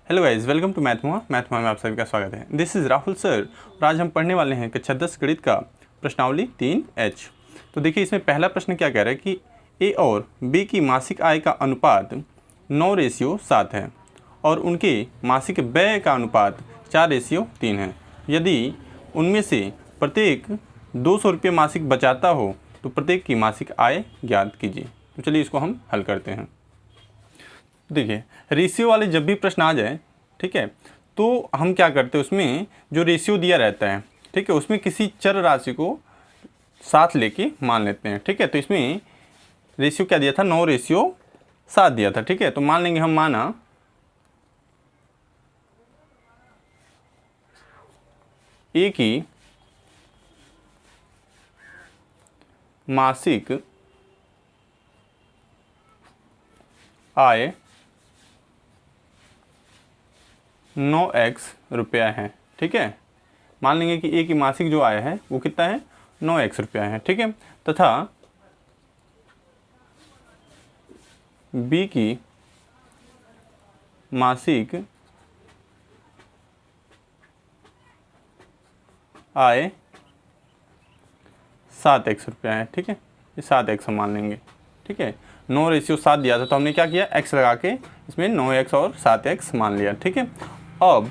Hello guys, welcome to मैथमा में आप सभी का स्वागत है। दिस इज़ राहुल सर और आज हम पढ़ने वाले हैं कक्षा 10 गणित का प्रश्नावली 3H। तो देखिए, इसमें पहला प्रश्न क्या कह रहा है कि ए और बी की मासिक आय का अनुपात 9:7 है और उनके मासिक व्यय का अनुपात 4:3 है। यदि उनमें से प्रत्येक 200 रुपये मासिक बचाता हो तो प्रत्येक की मासिक आय ज्ञात कीजिए। तो चलिए इसको हम हल करते हैं। देखिए, रेशियो वाले जब भी प्रश्न आ जाए, ठीक है, तो हम क्या करते हैं, उसमें जो रेशियो दिया रहता है, ठीक है, उसमें किसी चर राशि को साथ लेके मान लेते हैं। ठीक है, तो इसमें रेशियो क्या दिया था, 9:7 दिया था। ठीक है, तो मान लेंगे हम, माना ए की मासिक आय 9x रुपया है। ठीक है, मान लेंगे कि ए की मासिक जो आय है वो कितना है, 9x रुपया है। ठीक है, तथा बी की मासिक आय 7x रुपया है। ठीक है, ये 7x हम मान लेंगे। ठीक है, 9:7 दिया था तो हमने क्या किया, x लगा के इसमें 9x और 7x मान लिया। ठीक है, अब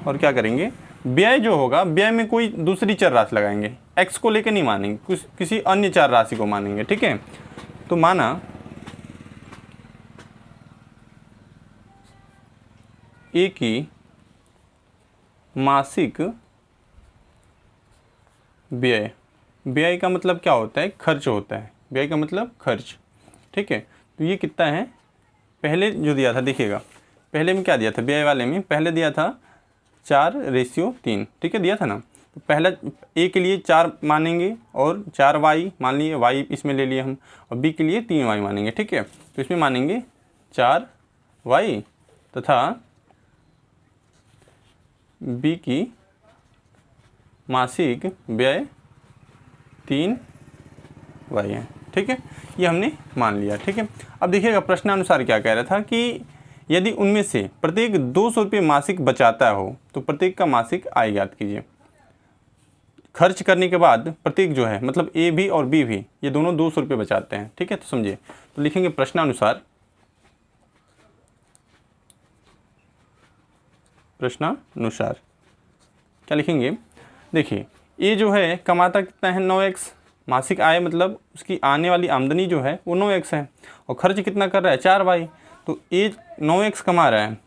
और क्या करेंगे, व्यय जो होगा, व्यय में कोई दूसरी चर राशि लगाएंगे, x को लेकर नहीं मानेंगे, कुछ किसी अन्य चर राशि को मानेंगे। ठीक है, तो माना ए की मासिक व्यय, व्यय का मतलब क्या होता है, खर्च होता है। व्यय का मतलब खर्च। ठीक है, तो ये कितना है, पहले जो दिया था, देखिएगा पहले में क्या दिया था, व्यय वाले में पहले दिया था 4:3। ठीक है, दिया था ना, तो पहला ए के लिए 4 मानेंगे और 4y मान लिए, y इसमें ले लिए हम, और बी के लिए 3y मानेंगे। ठीक है, तो इसमें मानेंगे 4y तथा बी की मासिक व्यय 3y है। ठीक है, ये हमने मान लिया। ठीक है, अब देखिएगा प्रश्नानुसार क्या कह रहा था कि यदि उनमें से प्रत्येक 200 रुपये मासिक बचाता हो तो प्रत्येक का मासिक आय ज्ञात कीजिए। खर्च करने के बाद प्रत्येक जो है, मतलब ए भी और बी भी, ये दोनों 200 रुपये बचाते हैं। ठीक है, तो समझिए, तो लिखेंगे प्रश्नानुसार, क्या लिखेंगे, देखिए ए जो है कमाता कितना है, 9x, मासिक आय मतलब उसकी आने वाली आमदनी जो है वो 9x है, और खर्च कितना कर रहा है, 4y। तो ए 9x कमा रहा है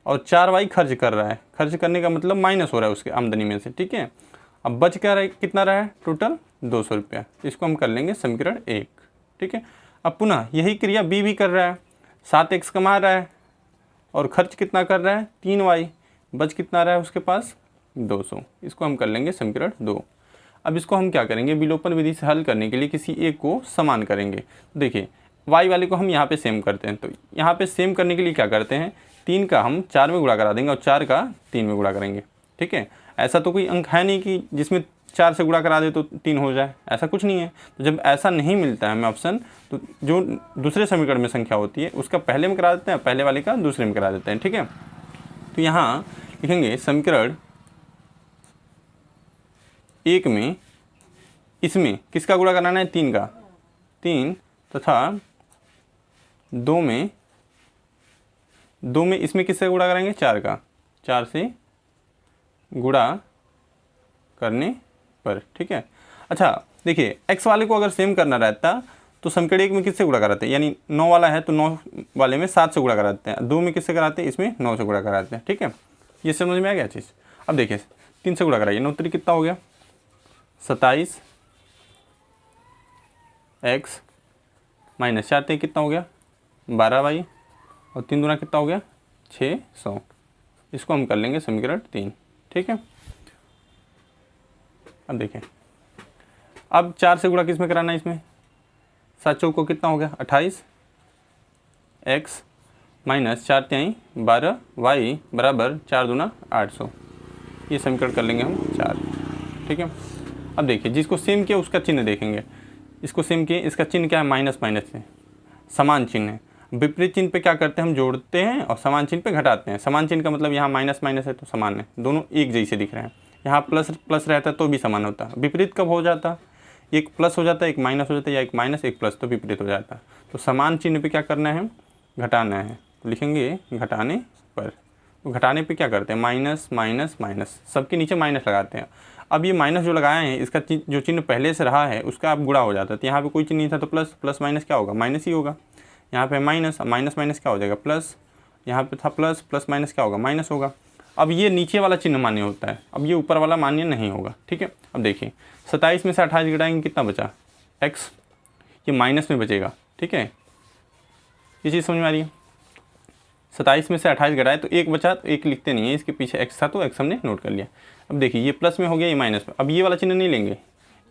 और 4y खर्च कर रहा है। खर्च करने का मतलब माइनस हो रहा है उसके आमदनी में से। ठीक है, अब बच क्या रहा, कितना रहा है, टोटल 200 रुपया। इसको हम कर लेंगे समीकरण 1। ठीक है, अब पुनः यही क्रिया बी भी कर रहा है, 7x कमा रहा है और खर्च कितना कर रहा है, 3y, बच कितना रहा है उसके पास, 200। इसको हम कर लेंगे समीकरण 2। अब इसको हम क्या करेंगे, विलोपन विधि से हल करने के लिए किसी एक को समान करेंगे। देखिए, y वाले को हम यहाँ पे सेम करते हैं, तो यहाँ पे सेम करने के लिए क्या करते हैं, 3 का हम 4 में गुणा करा देंगे और 4 का 3 में गुणा करेंगे। ठीक है, ऐसा तो कोई अंक है नहीं कि जिसमें 4 से गुणा करा दे तो 3 हो जाए, ऐसा कुछ नहीं है। तो जब ऐसा नहीं मिलता है हमें ऑप्शन, तो जो दूसरे समीकरण में संख्या होती है उसका पहले में करा देते हैं, पहले वाले का दूसरे में करा देते हैं। ठीक है, तो यहाँ लिखेंगे समीकरण 1 में, इसमें किसका गुणा कराना है, 3 का, 3 तथा 2 में इसमें किससे गुणा करेंगे, 4 का, 4 से गुणा करने पर। ठीक है, अच्छा देखिए, x वाले को अगर सेम करना रहता तो समीकरण 1 में किससे गुणा कराते हैं, यानी 9 वाला है तो 9 वाले में 7 से गुणा कराते हैं, 2 में किससे कराते हैं, इसमें 9 से गुणा कराते हैं। ठीक है, ये समझ में आ गया चीज़। अब देखिए 3 से गुणा कराइए, 9 3 कितना हो गया, 27x माइनस 4 3 कितना हो गया, 12y, और 3 दूना कितना हो गया, 600। इसको हम कर लेंगे समीकरण 3। ठीक है, अब देखें, अब 4 से गुणा किस में कराना है, इसमें 7 चौक को कितना हो गया, 28x माइनस 4 3 12y बराबर 4 दूना 800। ये समीकरण कर लेंगे हम 4। ठीक है, अब देखिए जिसको सेम किया उसका चिन्ह देखेंगे, इसको सेम किए, इसका चिन्ह क्या है, माइनस माइनस है, समान चिन्ह है। विपरीत चिन्ह पे क्या करते हैं, हम जोड़ते हैं और समान चिन्ह पे घटाते हैं। समान चिन्ह का मतलब यहाँ माइनस माइनस है तो समान है, दोनों एक जैसे दिख रहे हैं। यहाँ प्लस प्लस रहता तो भी समान होता। विपरीत कब हो जाता, एक प्लस हो जाता है एक माइनस हो जाता है, या एक माइनस एक प्लस, तो विपरीत हो जाता। तो समान चिन्ह पे क्या करना है, घटाना है। तो लिखेंगे घटाने पर, तो घटाने पे क्या करते हैं, माइनस माइनस माइनस, सबके नीचे माइनस लगाते हैं। अब ये माइनस जो लगाए हैं इसका जो चिन्ह पहले से रहा है उसका अब गुणा हो जाता है। तो यहाँ पे कोई चिन्ह नहीं था तो प्लस, प्लस माइनस क्या होगा, माइनस ही होगा। यहाँ पे माइनस, माइनस माइनस क्या हो जाएगा, प्लस। यहाँ पे था प्लस, प्लस माइनस क्या होगा, माइनस होगा। अब ये नीचे वाला चिन्ह मान्य होता है, अब ये ऊपर वाला मान्य नहीं होगा। ठीक है, अब देखिए 27 में से 28 घटाएंगे कितना बचा, x, ये माइनस में बचेगा। ठीक है, ये चीज़ समझ में आ रही है। 27 में से 28 घटाए तो एक बचा, तो एक लिखते नहीं है, इसके पीछे x था तो x हमने नोट कर लिया। अब देखिए ये प्लस में हो गया, ये माइनस में। अब ये वाला चिन्ह नहीं लेंगे,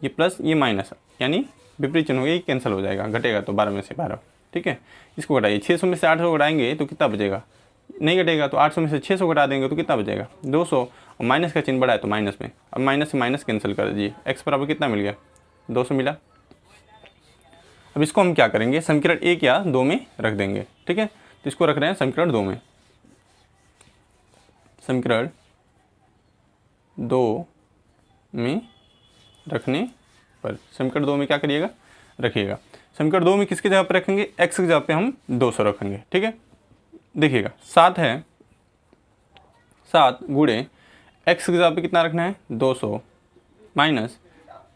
ये प्लस ये माइनस, यानी विपरीत चिन्ह हो गया, ये कैंसिल हो जाएगा, घटेगा तो 12 में से 12। ठीक है, इसको घटाइए, 600 में से 800 घटाएंगे तो कितना बचेगा, नहीं घटेगा। तो 800 में से 600 घटा देंगे तो कितना बचेगा, 200। और माइनस का चिन्ह बड़ा है तो माइनस में, अब माइनस से माइनस कैंसिल कर दीजिए, x बराबर कितना मिल गया, 200 मिला। अब इसको हम क्या करेंगे, समीकरण 1 या 2 में रख देंगे। ठीक है, तो इसको रख रहे हैं समीकरण 2 में। समीकरण 2 में रखने पर, समीकरण 2 में क्या करिएगा, रखिएगा। समीकरण 2 में किसकी जगह पर रखेंगे, x की जगह पे हम 200 रखेंगे। ठीक है, देखिएगा 7 है, 7 गुणे x की जगह पे कितना रखना है, 200 माइनस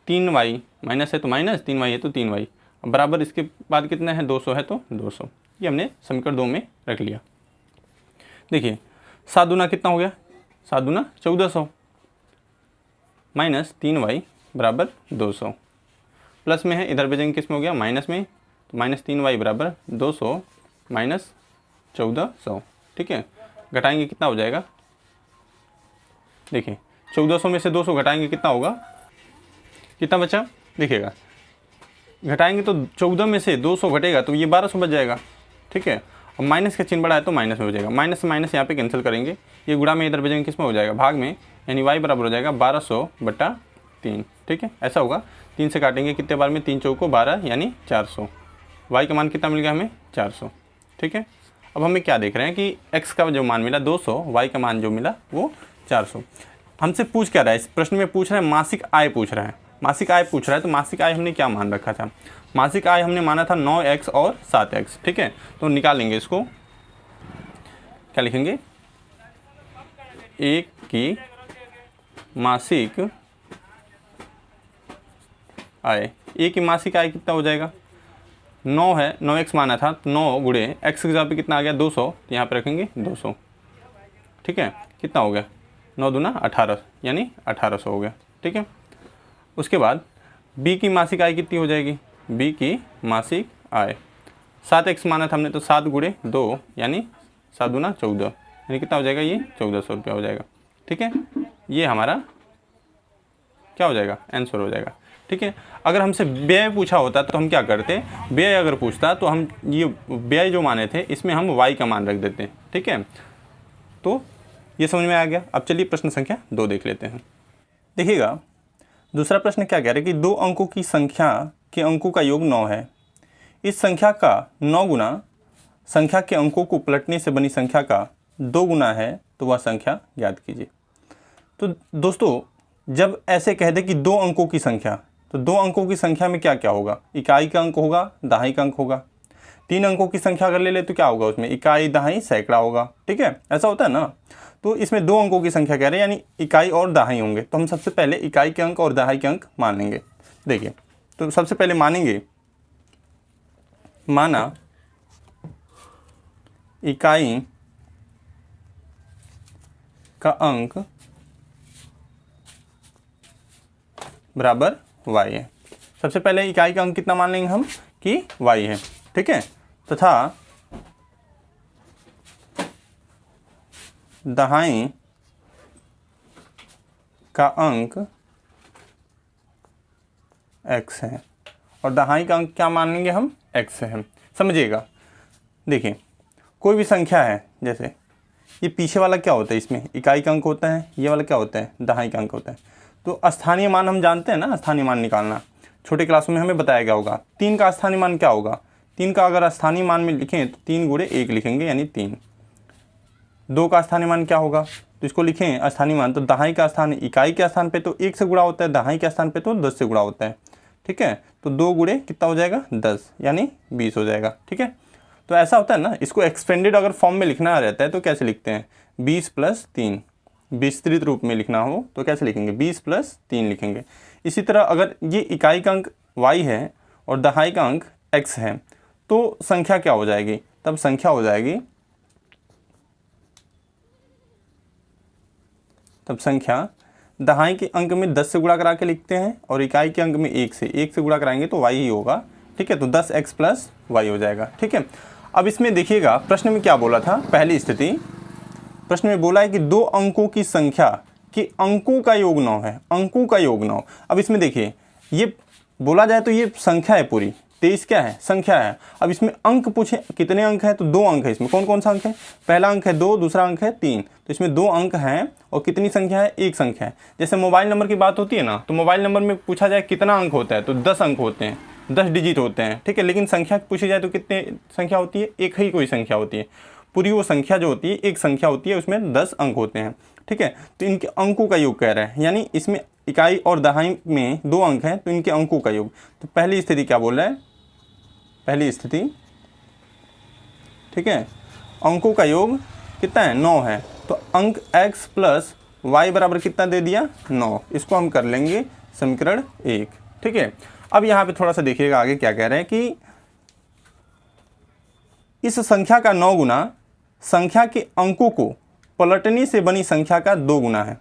3y, माइनस है तो माइनस, 3y है तो 3y, बराबर इसके बाद कितना है, 200 है तो 200। ये हमने समीकरण 2 में रख लिया। देखिए 7 दूना कितना हो गया, 7 दूना 1400 माइनस 3y बराबर 200, प्लस में है, इधर भेजेंगे किस में हो गया, माइनस में, तो माइनस 3y बराबर 200 माइनस 1400। ठीक है, घटाएंगे कितना हो जाएगा, देखिए 1400 में से 200 घटाएंगे कितना होगा, कितना बचा, देखिएगा घटाएंगे तो 14 में से 200 घटेगा तो ये 1200 बच जाएगा। ठीक है, और माइनस का चिन्ह बड़ा है तो माइनस में हो जाएगा, माइनस से माइनस यहाँ पे कैंसिल करेंगे, ये गुणा में इधर भेजेंगे किस में हो जाएगा, भाग में, यानी y बराबर हो जाएगा 1200/3। ठीक है, ऐसा होगा, 3 से काटेंगे कितने बार में, 3 चौको 12 यानी 400। y का मान कितना मिल गया हमें, 400। ठीक है, अब हमें क्या देख रहे हैं कि x का जो मान मिला 200, y का मान जो मिला वो 400। हमसे पूछ क्या रहा है, इस प्रश्न में पूछ रहा है मासिक आय पूछ रहा है, मासिक आय पूछ रहा है। तो मासिक आय हमने क्या मान रखा था, मासिक आय हमने माना था 9x और 7x। ठीक है, तो निकालेंगे इसको, क्या लिखेंगे, एक की मासिक आय, एक की मासिक आय कितना हो जाएगा, 9 है, 9x माना था तो 9 गुणे x की जगह पे कितना आ गया 200, तो यहाँ पे रखेंगे 200। ठीक है, कितना हो गया, 9 दूना 18 यानी 1800 हो गया। ठीक है, उसके बाद b की मासिक आय कितनी हो जाएगी, b की मासिक आय 7x माना था हमने तो 7 गुणे 2 यानी 7 दूना 14, यानी कितना हो जाएगा, ये 1400 रुपया हो जाएगा। ठीक है, ये हमारा क्या हो जाएगा, आंसर हो जाएगा। ठीक है, अगर हमसे व्यय पूछा होता तो हम क्या करते, व्यय अगर पूछता तो हम ये व्यय जो माने थे इसमें हम y का मान रख देते हैं। ठीक है, तो ये समझ में आ गया। अब चलिए प्रश्न संख्या 2 देख लेते हैं। देखिएगा दूसरा प्रश्न क्या कह रहा है कि 2 अंकों की संख्या के अंकों का योग 9 है। इस संख्या का 9 गुना संख्या के अंकों को पलटने से बनी संख्या का 2 गुना है तो वह संख्या ज्ञात कीजिए। तो दोस्तों जब ऐसे कह दे कि 2 अंकों की संख्या, तो 2 अंकों की संख्या में क्या क्या होगा, इकाई का अंक होगा, दहाई का अंक होगा। 3 अंकों की संख्या अगर ले ले तो क्या होगा, उसमें इकाई दहाई सैकड़ा होगा। ठीक है, ऐसा होता है ना। तो इसमें 2 अंकों की संख्या कह रहे हैं यानी इकाई और दहाई होंगे। तो हम सबसे पहले इकाई के अंक और दहाई के अंक मान लेंगे। देखिए तो सबसे पहले मानेंगे, माना इकाई का अंक बराबर y है। सबसे पहले इकाई का अंक कितना मान लेंगे हम कि y है। ठीक है, तथा दहाई का अंक x है और दहाई का अंक क्या मान लेंगे हम, x है। समझिएगा, देखिए कोई भी संख्या है, जैसे ये पीछे वाला क्या होता है, इसमें इकाई का अंक होता है, ये वाला क्या होता है, दहाई का अंक होता है। तो स्थानीय मान हम जानते हैं ना, स्थानीय मान निकालना छोटे क्लासों में हमें बताया गया होगा। 3 का स्थानीय मान क्या होगा, 3 का अगर स्थानीय मान में लिखें तो 3 गुणे 1 लिखेंगे यानी 3। 2 का स्थानीय मान क्या होगा, तो इसको लिखें स्थानीय मान, तो दहाई का स्थान इकाई के स्थान पे तो 1 से गुणा होता है, दहाई के स्थान पे तो 10 से गुणा होता है। ठीक है, तो 2 गुणे कितना हो जाएगा 10 यानी 20 हो जाएगा। ठीक है, तो ऐसा होता है ना, इसको एक्सपेंडेड अगर फॉर्म में लिखना रहता है तो कैसे लिखते हैं 20 + 3, विस्तृत रूप में लिखना हो तो कैसे लिखेंगे 20 + 3 लिखेंगे। इसी तरह अगर ये इकाई का अंक y है और दहाई का अंक x है तो संख्या क्या हो जाएगी, तब संख्या हो जाएगी, तब संख्या दहाई के अंक में 10 से गुणा करा के लिखते हैं और इकाई के अंक में 1 से गुणा कराएंगे तो y ही होगा। ठीक है, तो 10x + y हो जाएगा। ठीक है, अब इसमें देखिएगा प्रश्न में क्या बोला था, पहली स्थिति प्रश्न में बोला है कि 2 अंकों की संख्या के अंकों का योग 9 है, अंकों का योग 9। अब इसमें देखिए ये बोला जाए तो ये संख्या है पूरी, 23 क्या है संख्या है। अब इसमें अंक पूछे कितने अंक हैं, तो 2 अंक है। इसमें कौन कौन सा अंक है, पहला अंक है 2, दूसरा अंक है 3, तो इसमें 2 अंक हैं और कितनी संख्या है, एक संख्या है। जैसे मोबाइल नंबर की बात होती है ना, तो मोबाइल नंबर में पूछा जाए कितना अंक होता है तो 10 अंक होते हैं, 10 डिजिट होते हैं। ठीक है, लेकिन संख्या पूछी जाए तो कितने संख्या होती है, एक ही कोई संख्या होती है। पूरी वो संख्या जो होती है एक संख्या होती है, उसमें 10 अंक होते हैं। ठीक है, तो इनके अंकों का योग कह रहा है, यानी इसमें इकाई और दहाई में 2 अंक हैं तो इनके अंकों का योग। तो पहली स्थिति क्या बोल रहा है, पहली स्थिति ठीक है अंकों का योग कितना है 9 है, तो अंक x + y बराबर कितना दे दिया 9। इसको हम कर लेंगे समीकरण 1। ठीक है, अब यहाँ पे थोड़ा सा देखिएगा आगे क्या कह रहे हैं कि इस संख्या का 9 गुना संख्या के अंकों को पलटने से बनी संख्या का 2 गुना है।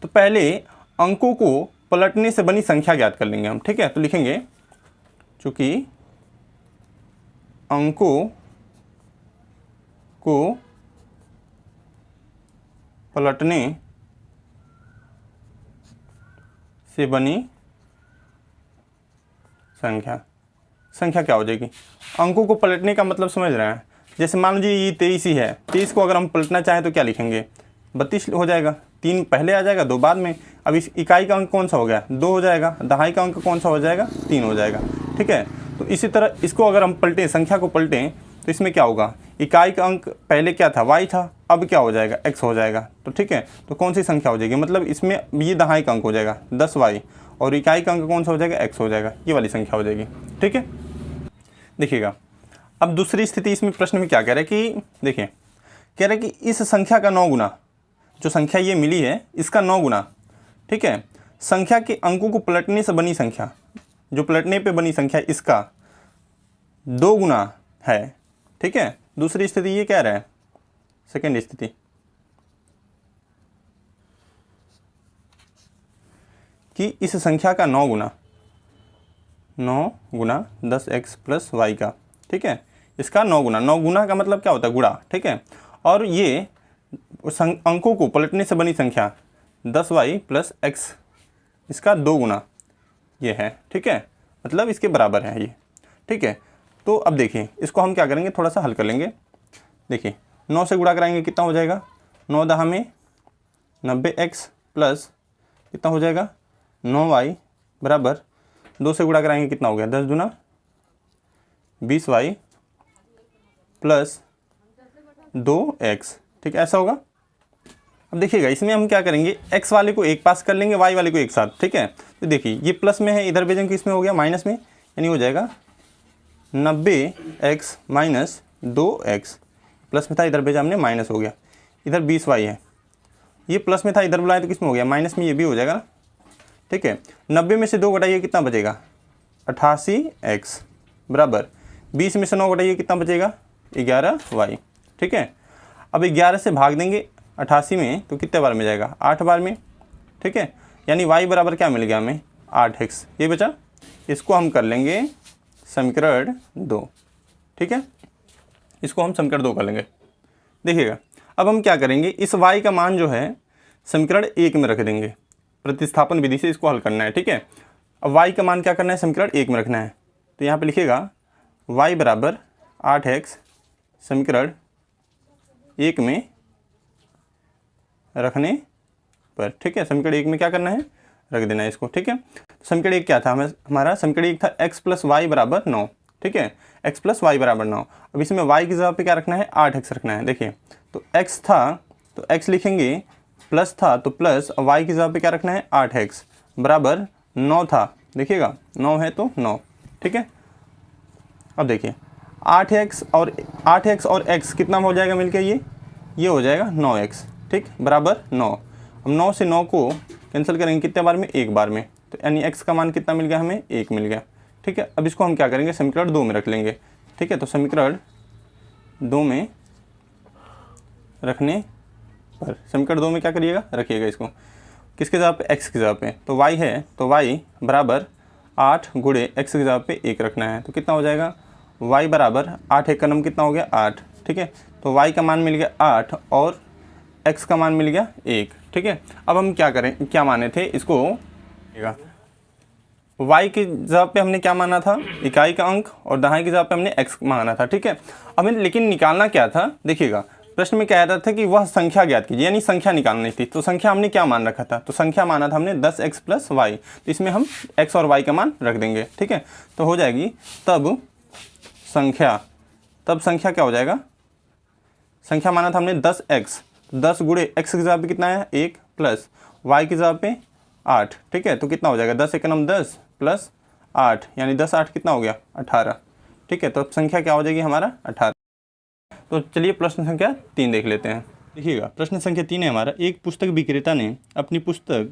तो पहले अंकों को पलटने से बनी संख्या ज्ञात कर लेंगे हम। ठीक है, तो लिखेंगे चूंकि अंकों को पलटने से बनी संख्या क्या हो जाएगी, अंकों को पलटने का मतलब समझ रहे हैं। जैसे मान लीजिए ये 23 ही है, 23 को अगर हम पलटना चाहें तो क्या लिखेंगे 32 हो जाएगा, 3 पहले आ जाएगा 2 बाद में। अब इस इकाई का अंक कौन सा हो गया 2 हो जाएगा, दहाई का अंक कौन सा हो जाएगा 3 हो जाएगा। ठीक है, तो इसी तरह इसको अगर हम पलटें, संख्या को पलटें तो इसमें क्या होगा, इकाई का अंक पहले क्या था y था, अब क्या हो जाएगा x हो जाएगा। तो ठीक है, तो कौन सी संख्या हो जाएगी, मतलब इसमें ये दहाई का अंक हो जाएगा 10y और इकाई का अंक कौन सा हो जाएगा x हो जाएगा, ये वाली संख्या हो जाएगी। ठीक है, देखिएगा अब दूसरी स्थिति इसमें प्रश्न में क्या कह रहा है कि देखिए कह रहा है कि इस संख्या का 9 गुना, जो संख्या ये मिली है इसका 9 गुना। ठीक है, संख्या के अंकों को पलटने से बनी संख्या, जो पलटने पे बनी संख्या इसका 2 गुना है। ठीक है, दूसरी स्थिति ये कह रहा है, सेकेंड स्थिति कि इस संख्या का 9 गुना 10x + y का। ठीक है, इसका 9 गुना का मतलब क्या होता है गुणा। ठीक है, और ये अंकों को पलटने से बनी संख्या 10y + x, इसका 2 गुना ये है। ठीक है, मतलब इसके बराबर है ये। ठीक है, तो अब देखिए इसको हम क्या करेंगे, थोड़ा सा हल कर लेंगे। देखिए 9 से गुणा कराएंगे कितना हो जाएगा, 9 दहा में 90x प्लस कितना हो जाएगा 9y बराबर 2 से गुणा कराएंगे कितना हो गया 10 दूना 20y प्लस 2x। ठीक है, ऐसा होगा। अब देखिएगा इसमें हम क्या करेंगे, x वाले को एक पास कर लेंगे, y वाले को एक साथ। ठीक है, तो देखिए ये प्लस में है, इधर भेजेंगे किस में हो गया माइनस में, यानी हो जाएगा 90x माइनस 2x। प्लस में था इधर भेजा हमने माइनस हो गया, इधर 20y है, ये प्लस में था इधर बुलाए तो किस में हो गया माइनस में, ये भी हो जाएगा। ठीक है, 90 में से 2 घटाइए कितना बचेगा 88x बराबर 20 में से 9 घटाइए कितना बचेगा 11y। ठीक है, अब 11 से भाग देंगे 88 में तो कितने बार में जाएगा 8 बार में। ठीक है, यानी y बराबर क्या मिल गया हमें 8x, ये बचा। इसको हम कर लेंगे समीकरण 2। ठीक है, इसको हम समीकरण 2 कर लेंगे। देखिएगा अब हम क्या करेंगे, इस y का मान जो है समीकरण 1 में रख देंगे, प्रतिस्थापन विधि से इसको हल करना है। ठीक है, अब y का मान क्या करना है समीकरण 1 में रखना है, तो यहाँ पे लिखिएगा y बराबर 8x समीकरण 1 में रखने पर। ठीक है, समीकरण 1 में क्या करना है रख देना है इसको। ठीक है, समीकरण 1 क्या था हमारा, समीकरण 1 था x + y बराबर 9। ठीक है, x प्लस वाई बराबर 9। अब इसमें y की जगह पे क्या रखना है, 8x रखना है। देखिए तो x था तो x लिखेंगे, प्लस था तो प्लस, और y की जगह पे क्या रखना है, 8x बराबर 9 था। देखिएगा 9 है तो 9, ठीक है। अब देखिए 8x और x कितना हो जाएगा मिलके, ये हो जाएगा 9x, ठीक, बराबर 9। अब 9 से 9 को कैंसिल करेंगे कितने बार में, एक बार में, तो यानी x का मान कितना मिल गया हमें, 1 मिल गया, ठीक है। अब इसको हम क्या करेंगे, समीकरण 2 में रख लेंगे, ठीक है। तो समीकरण 2 में रखने पर, समीकरण 2 में क्या करिएगा, रखिएगा इसको किसके जगह पे, x की जगह पे। तो y है तो y बराबर 8 गुणे x की जगह पे 1 रखना है, तो कितना हो जाएगा, y बराबर 8 एक का नंबर कितना हो गया, 8, ठीक है। तो y का मान मिल गया 8 और x का मान मिल गया 1, ठीक है। अब हम क्या करें, क्या माने थे इसको, y की जगह पे हमने क्या माना था, इकाई का अंक, और दहाई की जगह पे हमने x माना था, ठीक है। अब लेकिन निकालना क्या था, देखिएगा प्रश्न में क्या आता था कि वह संख्या ज्ञात कीजिए, यानी संख्या निकालनी थी। तो संख्या हमने क्या मान रखा था, तो संख्या माना था हमने 10x प्लस वाई, तो इसमें हम x और y का मान रख देंगे, ठीक है। तो हो जाएगी तब संख्या क्या हो जाएगा, संख्या माना था हमने 10x, 10 गुणे x की जगह पे कितना है, 1 प्लस y की जगह पे 8, ठीक है। तो कितना हो जाएगा, 10 एक नंबर 10 प्लस 8, यानी 10 8 कितना हो गया, 18, ठीक है। तो अब संख्या क्या हो जाएगी हमारा, 18। तो चलिए प्रश्न संख्या 3 देख लेते हैं। देखिएगा प्रश्न संख्या 3 है हमारा, एक पुस्तक विक्रेता ने अपनी पुस्तक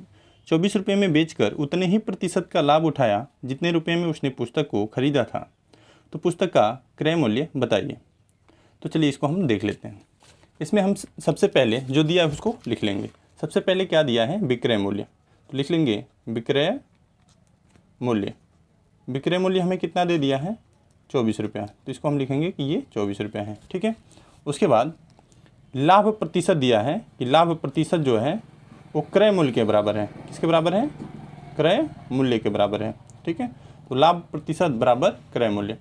24 रुपये में बेचकर उतने ही प्रतिशत का लाभ उठाया जितने रुपये में उसने पुस्तक को खरीदा था। तो पुस्तक का क्रय मूल्य बताइए। तो चलिए इसको हम देख लेते हैं। इसमें हम सबसे पहले जो दिया है उसको लिख लेंगे। सबसे पहले क्या दिया है, विक्रय मूल्य, तो लिख लेंगे विक्रय मूल्य। विक्रय मूल्य हमें कितना दे दिया है, 24 रुपया, तो इसको हम लिखेंगे कि ये 24 रुपया है, ठीक है। उसके बाद लाभ प्रतिशत दिया है कि लाभ प्रतिशत जो है वो क्रय मूल्य के बराबर है। किसके बराबर है, क्रय मूल्य के बराबर है, ठीक है। तो लाभ प्रतिशत बराबर क्रय मूल्य।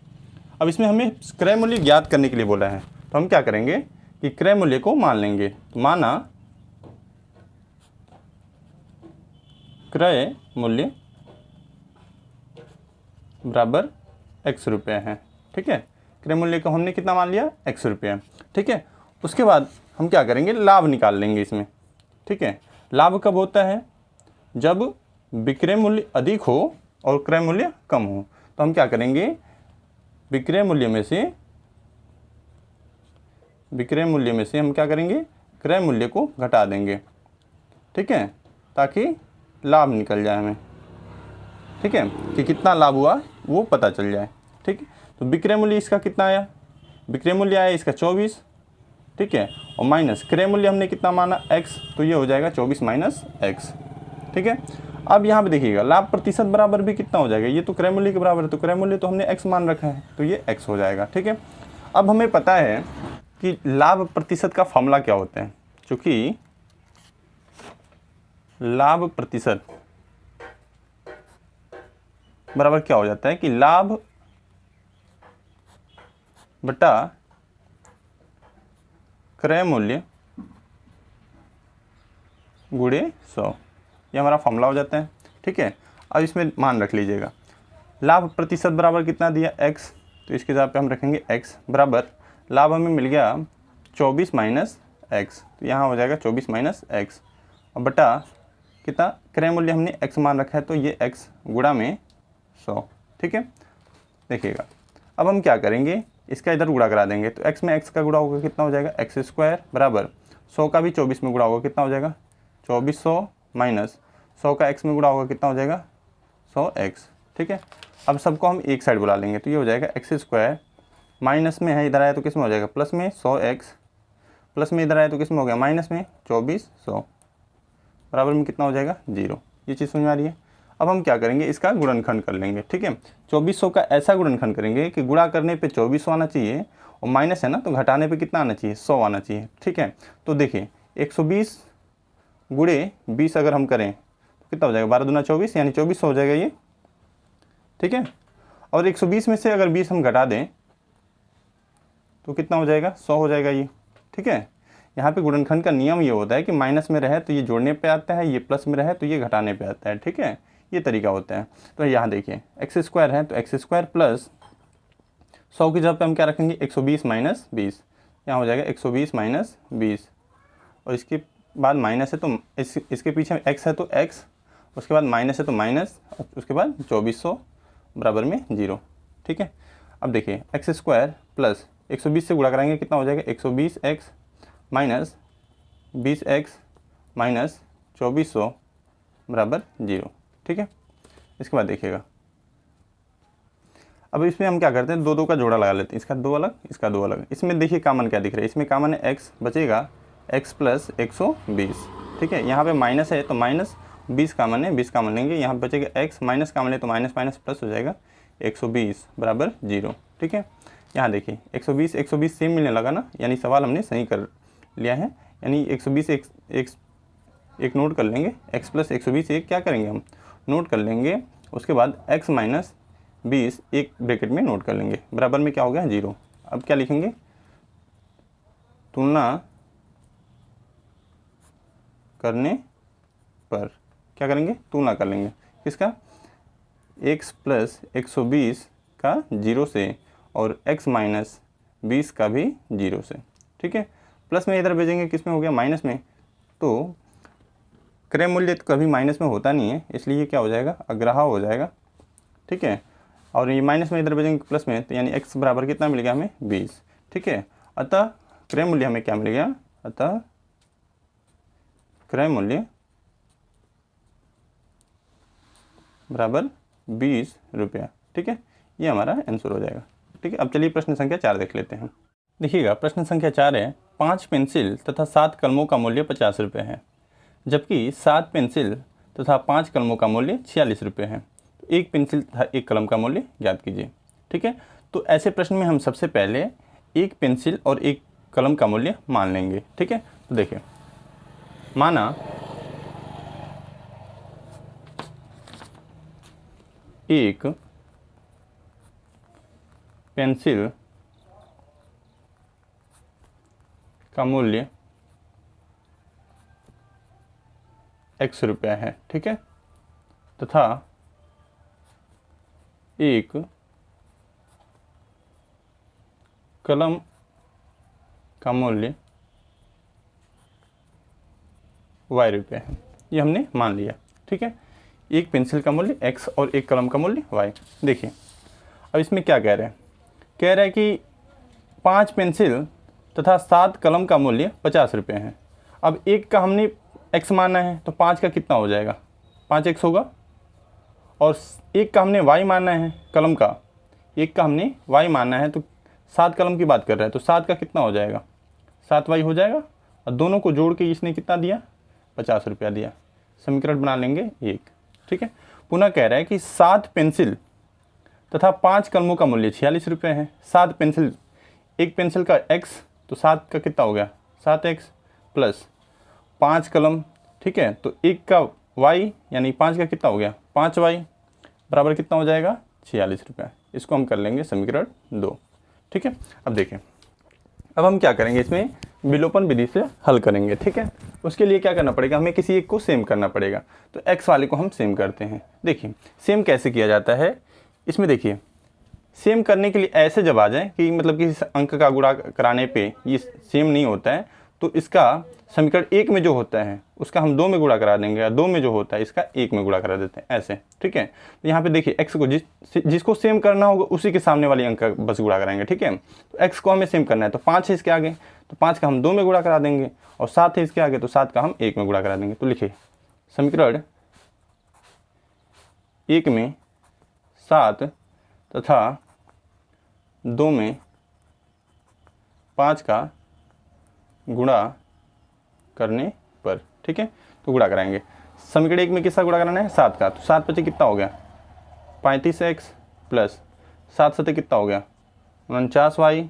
अब इसमें हमें क्रय मूल्य ज्ञात करने के लिए बोला है, तो हम क्या करेंगे कि क्रय मूल्य को मान लेंगे। तो माना क्रय मूल्य बराबर x रुपये है, ठीक है। क्रय मूल्य को हमने कितना मान लिया, x रुपये, ठीक है। उसके बाद हम क्या करेंगे, लाभ निकाल लेंगे इसमें, ठीक है। लाभ कब होता है, जब विक्रय मूल्य अधिक हो और क्रय मूल्य कम हो। तो हम क्या करेंगे, विक्रय मूल्य में से हम क्या करेंगे, क्रय मूल्य को घटा देंगे, ठीक है, ताकि लाभ निकल जाए हमें, ठीक है, कि कितना लाभ हुआ वो पता चल जाए, ठीक है। तो विक्रय मूल्य इसका कितना आया, विक्रय मूल्य आया इसका 24, ठीक है, और माइनस क्रय मूल्य हमने कितना माना, x, तो ये हो जाएगा 24 माइनस x, ठीक है। अब यहाँ पे देखिएगा लाभ प्रतिशत बराबर भी कितना हो जाएगा, ये तो क्रय मूल्य के बराबर है, तो क्रय मूल्य तो हमने x मान रखा है, तो ये x हो जाएगा, ठीक है। अब हमें पता है कि लाभ प्रतिशत का फॉर्मूला क्या होता है, चूँकि लाभ प्रतिशत बराबर क्या हो जाता है कि लाभ बटा क्रय मूल्य गुणे 100, ये हमारा फॉर्मूला हो जाता है, ठीक है। अब इसमें मान रख लीजिएगा, लाभ प्रतिशत बराबर कितना दिया, x, तो इसके जगह पे हम रखेंगे x बराबर, लाभ हमें मिल गया 24 माइनस x, तो यहाँ हो जाएगा 24 माइनस x, और बटा कितना, क्रय मूल्य हमने x मान रखा है, तो ये x गुणा में 100, ठीक है। देखिएगा अब हम क्या करेंगे, इसका इधर गुणा करा देंगे, तो x में x का गुणा होगा कितना हो जाएगा, x स्क्वायर बराबर 100 का भी 24 में गुणा होगा कितना हो जाएगा, 2400 माइनस 100 का x में गुणा होगा कितना हो जाएगा, 100x, ठीक है। अब सबको हम एक साइड बुला लेंगे, तो ये हो जाएगा x स्क्वायर, माइनस में है इधर आया तो किस में हो जाएगा, प्लस में 100x, प्लस में इधर आया तो किस में हो गया, माइनस में 2400, बराबर में कितना हो जाएगा, 0। ये चीज़ समझ में आ रही है। अब हम क्या करेंगे, इसका गुणनखंड कर लेंगे, ठीक है। 2400 का ऐसा गुणनखंड करेंगे कि गुणा करने पे 2400 आना चाहिए, और माइनस है ना, तो घटाने पे कितना आना चाहिए, 100 आना चाहिए, ठीक है। तो देखिए 120 गुणे 20 अगर हम करें तो कितना हो जाएगा, 12 दूना 24, यानी 2400 हो जाएगा ये, ठीक है। और 120 में से अगर 20 हम घटा दें तो कितना हो जाएगा, 100 हो जाएगा ये, ठीक है। यहाँ पे गुणनखंड का नियम ये होता है कि माइनस में रहे तो ये जोड़ने पे आता है, ये प्लस में रहे तो ये घटाने पे आता है, ठीक है, ये तरीका होता है। तो यहाँ देखिए x स्क्वायर है, तो x स्क्वायर प्लस 100 की जगह पे हम क्या रखेंगे 120 माइनस 20, यहाँ हो जाएगा 120 माइनस 20, और इसके बाद माइनस है तो इसके पीछे x है तो x, उसके बाद माइनस है तो माइनस, उसके बाद 2400 बराबर में 0। ठीक है, अब देखिए एक्स स्क्वायर प्लस 120 से गुणा कराएंगे कितना हो जाएगा 120x माइनस 20x माइनस 2400 बराबर 0। ठीक है, इसके बाद देखिएगा अब इसमें हम क्या करते हैं, दो दो का जोड़ा लगा लेते हैं, इसका दो अलग इसका दो अलग। इसमें देखिए कॉमन क्या दिख रहा है, इसमें कॉमन है x बचेगा x प्लस 120। ठीक है, यहाँ पे माइनस है तो माइनस 20 कॉमन है, 20 कॉमन लेंगे, यहाँ पे बचेगा x, माइनस कॉमन है तो माइनस माइनस प्लस हो जाएगा 120 बराबर 0। ठीक है, यहाँ देखिए 120 120 सेम मिलने लगा ना, यानी सवाल हमने सही कर लिया है, यानी 120 एक नोट कर लेंगे, x प्लस 120 एक क्या करेंगे हम नोट कर लेंगे, उसके बाद x माइनस 20 एक ब्रैकेट में नोट कर लेंगे, बराबर में क्या हो गया 0। अब क्या लिखेंगे, तुलना करने पर क्या करेंगे, तुलना कर लेंगे किसका, x प्लस 120 का 0 से और x माइनस 20 का भी 0 से। ठीक है, प्लस में इधर भेजेंगे किस में हो गया माइनस में, तो क्रय मूल्य तो कभी माइनस में होता नहीं है, इसलिए ये क्या हो जाएगा अग्राह्य हो जाएगा। ठीक है, और ये माइनस में इधर भेजेंगे प्लस में, तो यानी x बराबर कितना मिल गया हमें 20। ठीक है, अतः क्रय मूल्य हमें क्या मिल गया, अतः क्रय मूल्य बराबर 20 रुपया। ठीक है, ये हमारा आंसर हो जाएगा। ठीक है, अब चलिए प्रश्न संख्या 4 देख लेते हैं। देखिएगा प्रश्न संख्या 4 है, 5 पेंसिल तथा 7 कलमों का मूल्य 50 रुपये है, जबकि 7 पेंसिल तथा 5 कलमों का मूल्य 46 रुपये है। एक पेंसिल तथा एक कलम का मूल्य ज्ञात कीजिए। ठीक है, तो ऐसे प्रश्न में हम सबसे पहले एक पेंसिल और एक कलम का मूल्य मान लेंगे। ठीक है, तो देखिए माना एक पेंसिल का मूल्य x रुपया है। ठीक है, तथा एक कलम का मूल्य y रुपये है, ये हमने मान लिया। ठीक है, एक पेंसिल का मूल्य x और एक कलम का मूल्य y। देखिए अब इसमें क्या कह रहे हैं, कह रहे हैं कि 5 पेंसिल तथा 7 कलम का मूल्य 50 रुपये है। अब एक का हमने x माना है तो 5 का कितना हो जाएगा, 5x होगा, और एक का हमने y माना है कलम का, एक का हमने y माना है, तो 7 कलम की बात कर रहा है तो 7 का कितना हो जाएगा, 7y हो जाएगा, और दोनों को जोड़ के इसने कितना दिया 50 रुपया दिया। समीकरण बना लेंगे 1। ठीक है, पुनः कह रहा है कि 7 पेंसिल तथा 5 कलमों का मूल्य 46 रुपये है। 7 पेंसिल, एक पेंसिल का x तो 7 का कितना हो गया 7x प्लस 5 कलम। ठीक है, तो एक का y यानी 5 का कितना हो गया 5y बराबर कितना हो जाएगा 46 रुपये। इसको हम कर लेंगे समीकरण 2। ठीक है, अब देखें अब हम क्या करेंगे, इसमें विलोपन विधि से हल करेंगे। ठीक है, उसके लिए क्या करना पड़ेगा, हमें किसी एक को सेम करना पड़ेगा, तो x वाले को हम सेम करते हैं। देखिए सेम कैसे किया जाता है, इसमें देखिए सेम करने के लिए ऐसे जब आ जाए कि मतलब किसी अंक का गुणा कराने पे ये सेम नहीं होता है, तो इसका समीकरण 1 में जो होता है उसका हम 2 में गुणा करा देंगे, या 2 में जो होता है इसका 1 में गुणा करा देते हैं ऐसे। ठीक है, तो यहाँ पे देखिए x को जिसको सेम करना होगा उसी के सामने वाली अंक का बस गुणा कराएंगे। ठीक है, तो x को हमें सेम करना है, तो 5 है इसके आगे तो 5 का हम 2 में गुणा करा देंगे, और 7 है इसके आगे तो 7 का हम 1 में गुणा करा देंगे। तो लिखिए समीकरण 1 में 7 तथा 2 में 5 का गुणा करने पर। ठीक है, तो गुणा कराएंगे। समीकरण 1 में किसका गुणा कराना है 7 का, तो 7 पचे कितना हो गया 35x प्लस 7 सते कितना हो गया 49y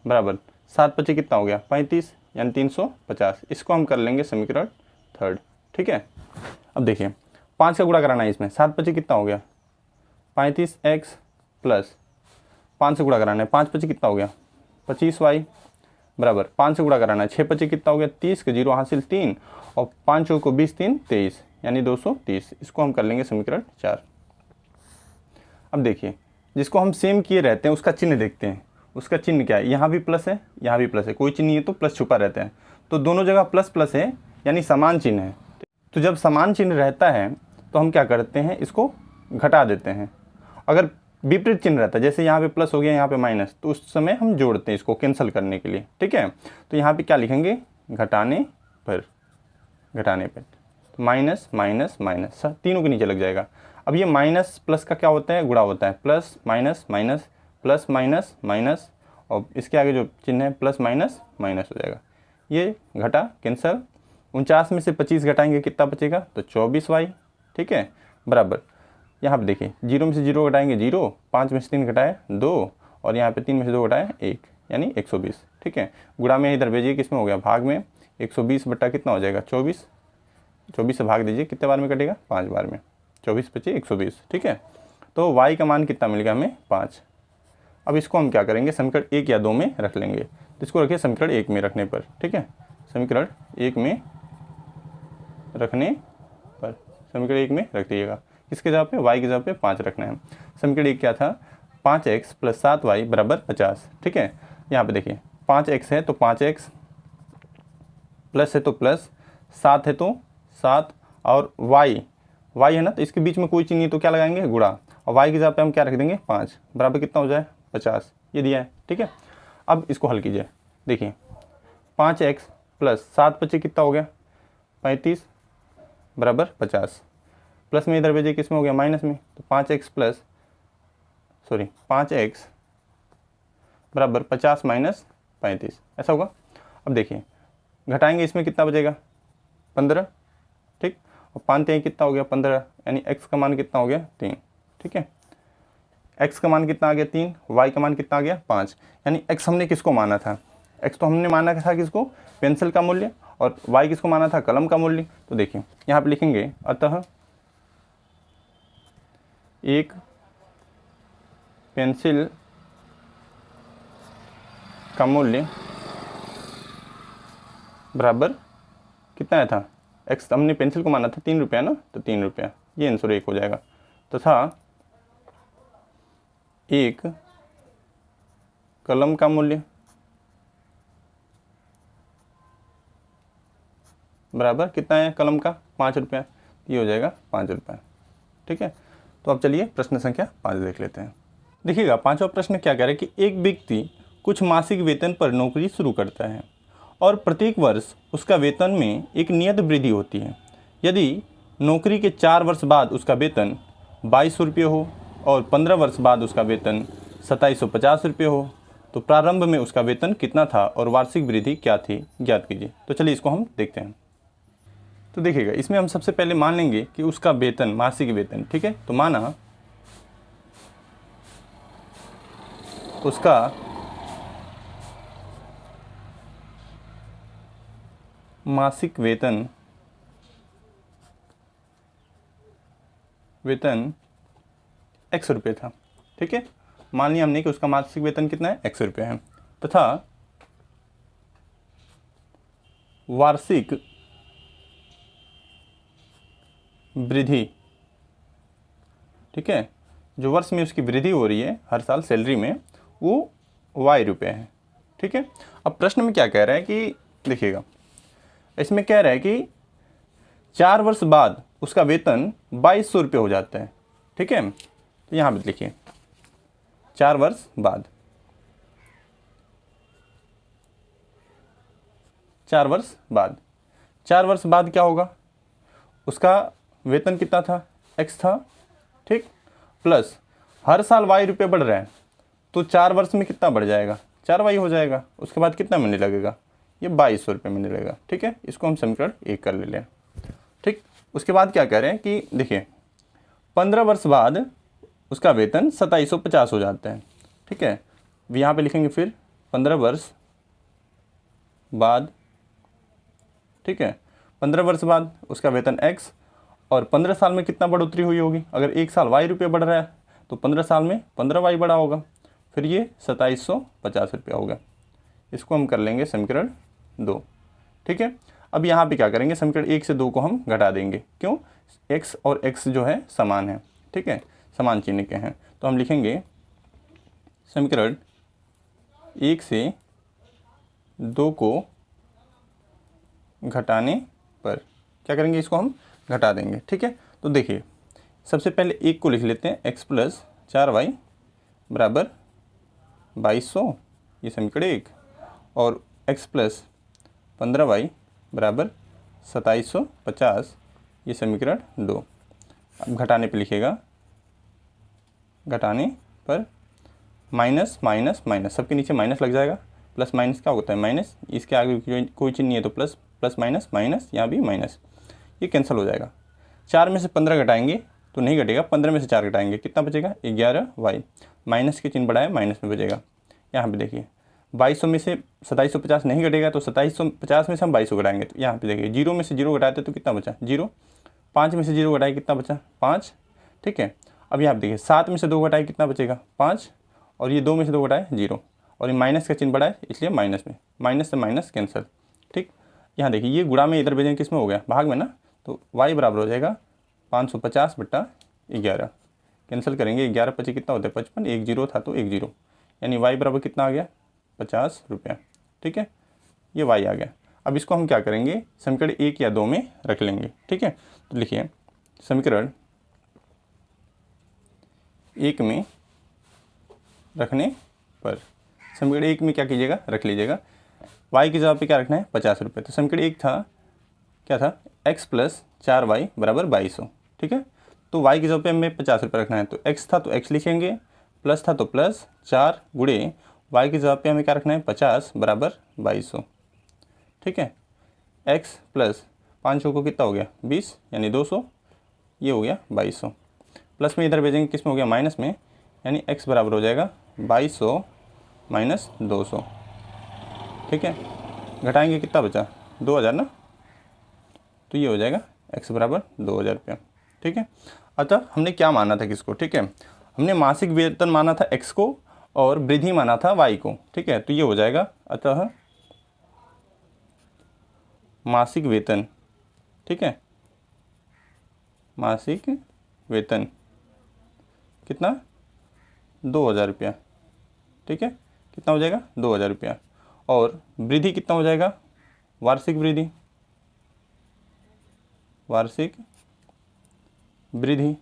बराबर 7 पचे कितना हो गया 35 यानी 350। इसको हम कर लेंगे समीकरण 3। ठीक है, अब देखिए 5 का गुणा कराना है इसमें, 7 पचे कितना हो गया 35x प्लस 5 से गुणा कराना है, 5 पचे कितना हो गया 25y बराबर 5 से गुणा कराना है, 6 पचे कितना हो गया 30 के 0 हासिल 3, और 5 को 20 3 23 यानी 230। इसको हम कर लेंगे समीकरण 4। अब देखिए जिसको हम सेम किए रहते हैं उसका चिन्ह देखते हैं। उसका चिन्ह क्या है, यहाँ भी प्लस है, यहाँ भी प्लस है, कोई चिन्ह नहीं है तो प्लस छुपा रहता है। तो दोनों जगह प्लस प्लस है, यानी समान चिन्ह है। तो जब समान चिन्ह रहता है तो हम क्या करते हैं, इसको घटा देते हैं। अगर विपरीत चिन्ह रहता है, जैसे यहाँ पे प्लस हो गया, यहाँ पे माइनस, तो उस समय हम जोड़ते हैं इसको कैंसिल करने के लिए। ठीक है, तो यहाँ पे क्या लिखेंगे, घटाने पर, तो माइनस माइनस माइनस, तीनों के नीचे लग जाएगा। अब ये माइनस प्लस का क्या होता है, गुणा होता है, plus minus minus, plus minus minus, और इसके आगे जो चिन्ह है प्लस माइनस माइनस हो जाएगा। ये घटा कैंसल, 49 में से 25 घटाएंगे कितना बचेगा, तो 24y। ठीक है, बराबर यहाँ पे देखिए 0 में से 0 घटाएंगे 0, 5 में से 3 घटाए 2, और यहाँ पे 3 में से 2 घटाए 1, यानी 120। ठीक है, गुणा में इधर भेजिए, किस में हो गया, भाग में। 120 बट्टा कितना हो जाएगा, 24, 24 से भाग दीजिए, कितने बार में कटेगा, 5 बार में, 24 बचे 120। ठीक है, तो y का मान कितना मिलेगा हमें, 5। अब इसको हम क्या करेंगे, समीकरण 1 या 2 में रख लेंगे। तो इसको रखिए समीकरण 1 में रखने पर। ठीक है, समीकरण 1 में रखने पर, समीकरण 1 में रख दीजिएगा। किसके जगह पे, y की जगह पे 5 रखना है। समीकरण 1 क्या था, 5x + 7y = 50। ठीक है, यहाँ पे देखिए 5x है तो 5x, प्लस है तो प्लस, 7 है तो 7, और y है ना, तो इसके बीच में कोई चीज़ नहीं तो क्या लगाएंगे, गुणा, और y की जगह पे हम क्या रख देंगे, 5, बराबर कितना हो जाए, 50। ये दिया है। ठीक है, अब इसको हल कीजिए। देखिए 5x + 7 बचे कितना हो गया, 35 बराबर 50, प्लस में इधर भेजिए, किस में हो गया, माइनस में, तो 5x बराबर 50 माइनस 35, ऐसा होगा। अब देखिए घटाएंगे, इसमें कितना बचेगा, 15। ठीक, और 5 कितना हो गया, 15, यानी x का मान कितना हो गया, 3। ठीक है, x का मान कितना आ गया, 3, y का मान कितना आ गया, 5। यानी x हमने किसको माना था, x तो हमने माना था किसको, पेंसिल का मूल्य, और y किसको माना था, कलम का मूल्य। तो देखिए यहाँ पे लिखेंगे, अतः एक पेंसिल का मूल्य बराबर कितना आया था, x हमने पेंसिल को माना था 3 रुपया ना, तो 3 रुपया, ये आंसर 1 हो जाएगा। तथा एक कलम का मूल्य बराबर कितना है, कलम का 5 रुपया, ये हो जाएगा 5 रुपया। ठीक है, तो अब चलिए प्रश्न संख्या 5 देख लेते हैं। देखिएगा 5वां प्रश्न क्या कह रहा है कि एक व्यक्ति कुछ मासिक वेतन पर नौकरी शुरू करता है और प्रत्येक वर्ष उसका वेतन में एक नियत वृद्धि होती है। यदि नौकरी के 4 वर्ष बाद उसका वेतन 2200 रुपये हो और 15 वर्ष बाद उसका वेतन 2750 रुपये हो, तो प्रारंभ में उसका वेतन कितना था और वार्षिक वृद्धि क्या थी, ज्ञात कीजिए। तो चलिए इसको हम देखते हैं। तो देखिएगा इसमें हम सबसे पहले मान लेंगे कि उसका वेतन, मासिक वेतन, ठीक है, तो माना उसका मासिक वेतन x रुपये था। ठीक है, मान लिया हमने कि उसका मासिक वेतन कितना है, x रुपये है, तथा वार्षिक वृद्धि, ठीक है, जो वर्ष में उसकी वृद्धि हो रही है हर साल सैलरी में, वो y रुपये है। ठीक है, अब प्रश्न में क्या कह रहा है कि देखिएगा इसमें कह रहा है कि 4 वर्ष बाद उसका वेतन 2200 रुपये हो जाता है। ठीक है, तो यहाँ पे लिखिए 4 वर्ष बाद, 4 वर्ष बाद, 4 वर्ष बाद क्या होगा, उसका वेतन कितना था, x था। ठीक, प्लस हर साल y रुपये बढ़ रहा है, तो 4 वर्ष में कितना बढ़ जाएगा, 4y हो जाएगा। उसके बाद कितना महीने लगेगा, ये 2200 रुपये महीने लगेगा। ठीक है, इसको हम समीकरण 1 कर ले लें। ठीक, उसके बाद क्या कह रहे हैं कि देखिए 15 वर्ष बाद उसका वेतन 2750 हो जाता है। ठीक है, यहाँ पे लिखेंगे फिर 15 वर्ष बाद। ठीक है, 15 वर्ष बाद उसका वेतन x, और 15 साल में कितना बढ़ोतरी हुई होगी, अगर 1 साल y रुपये बढ़ रहा है तो 15 साल में 15y बढ़ा होगा, फिर ये 2750 रुपया होगा। इसको हम कर लेंगे समीकरण 2। ठीक है, अब यहाँ पे क्या करेंगे, समीकरण 1 से 2 को हम घटा देंगे। क्यों, x और x जो है समान है। ठीक है, समान चिन्ह के हैं, तो हम लिखेंगे समीकरण 1 से 2 को घटाने पर क्या करेंगे, इसको हम घटा देंगे। ठीक है, तो देखिए सबसे पहले 1 को लिख लेते हैं, x प्लस 4y बराबर 2200, ये समीकरण 1, और x प्लस 15y बराबर 2750, ये समीकरण 2। अब घटाने पे लिखिएगा, घटाने पर माइनस माइनस माइनस, सबके नीचे माइनस लग जाएगा, प्लस माइनस क्या होता है माइनस, इसके आगे कोई चिन्ह नहीं है तो प्लस, प्लस माइनस माइनस, यहाँ भी माइनस, ये कैंसिल हो जाएगा। 4 में से 15 घटाएंगे तो नहीं घटेगा, 15 में से 4 घटाएंगे कितना बचेगा 11y, माइनस के चिन्ह बढ़ाया माइनस में बचेगा। यहाँ पे देखिए 2200 में से 2750 नहीं घटेगा तो 2750 में से हम 2200 घटाएंगे, तो यहाँ पे देखिए 0 में से 0 घटाते तो कितना बचा 0, 5 में से 0 घटाए कितना बचा 5। ठीक है, अब यहाँ पे देखिए 7 में से 2 घटाए कितना बचेगा 5, और ये 2 में से 2 घटाए 0, और ये माइनस का चिन्ह बढ़ाए इसलिए माइनस में, माइनस से माइनस कैंसिल। ठीक, यहाँ देखिए ये गुणा में इधर भेजेंगे किस में हो गया भाग में ना, तो y बराबर हो जाएगा 550/11, कैंसिल करेंगे 11 25 कितना होता है 55, 1 0 था तो 1 0, यानी y बराबर कितना आ गया 50 रुपया। ठीक है, ये y आ गया। अब इसको हम क्या करेंगे, समीकरण 1 या 2 में रख लेंगे। ठीक है, तो लिखिए समीकरण 1 में रखने पर, समीकरण 1 में क्या कीजिएगा रख लीजिएगा, y की जगह पे क्या रखना है 50 रुपये, तो समीकरण 1 था क्या था x प्लस 4y बराबर 2200। ठीक है, तो y की जगह पे हमें 50 रुपये रखना है, तो x था तो x लिखेंगे, प्लस था तो प्लस 4 गुणे y की जगह पे हमें क्या रखना है 50 बराबर 2200। ठीक है, x प्लस 500 को कितना हो गया 20 यानी 200, ये हो गया 2200, प्लस में इधर भेजेंगे किस में हो गया माइनस में, यानी x बराबर हो जाएगा 2200 माइनस 200। ठीक है, घटाएंगे कितना बचा 2000 ना, तो ये हो जाएगा x बराबर 2000 रुपया। ठीक है, अतः हमने क्या माना था किसको, ठीक है हमने मासिक वेतन माना था x को और वृद्धि माना था y को। ठीक है, तो ये हो जाएगा अतः मासिक वेतन, ठीक है मासिक वेतन कितना 2000 रुपया। ठीक है, कितना हो जाएगा 2000 रुपया, और वृद्धि कितना हो जाएगा वार्षिक वृद्धि, वार्षिक वृद्धि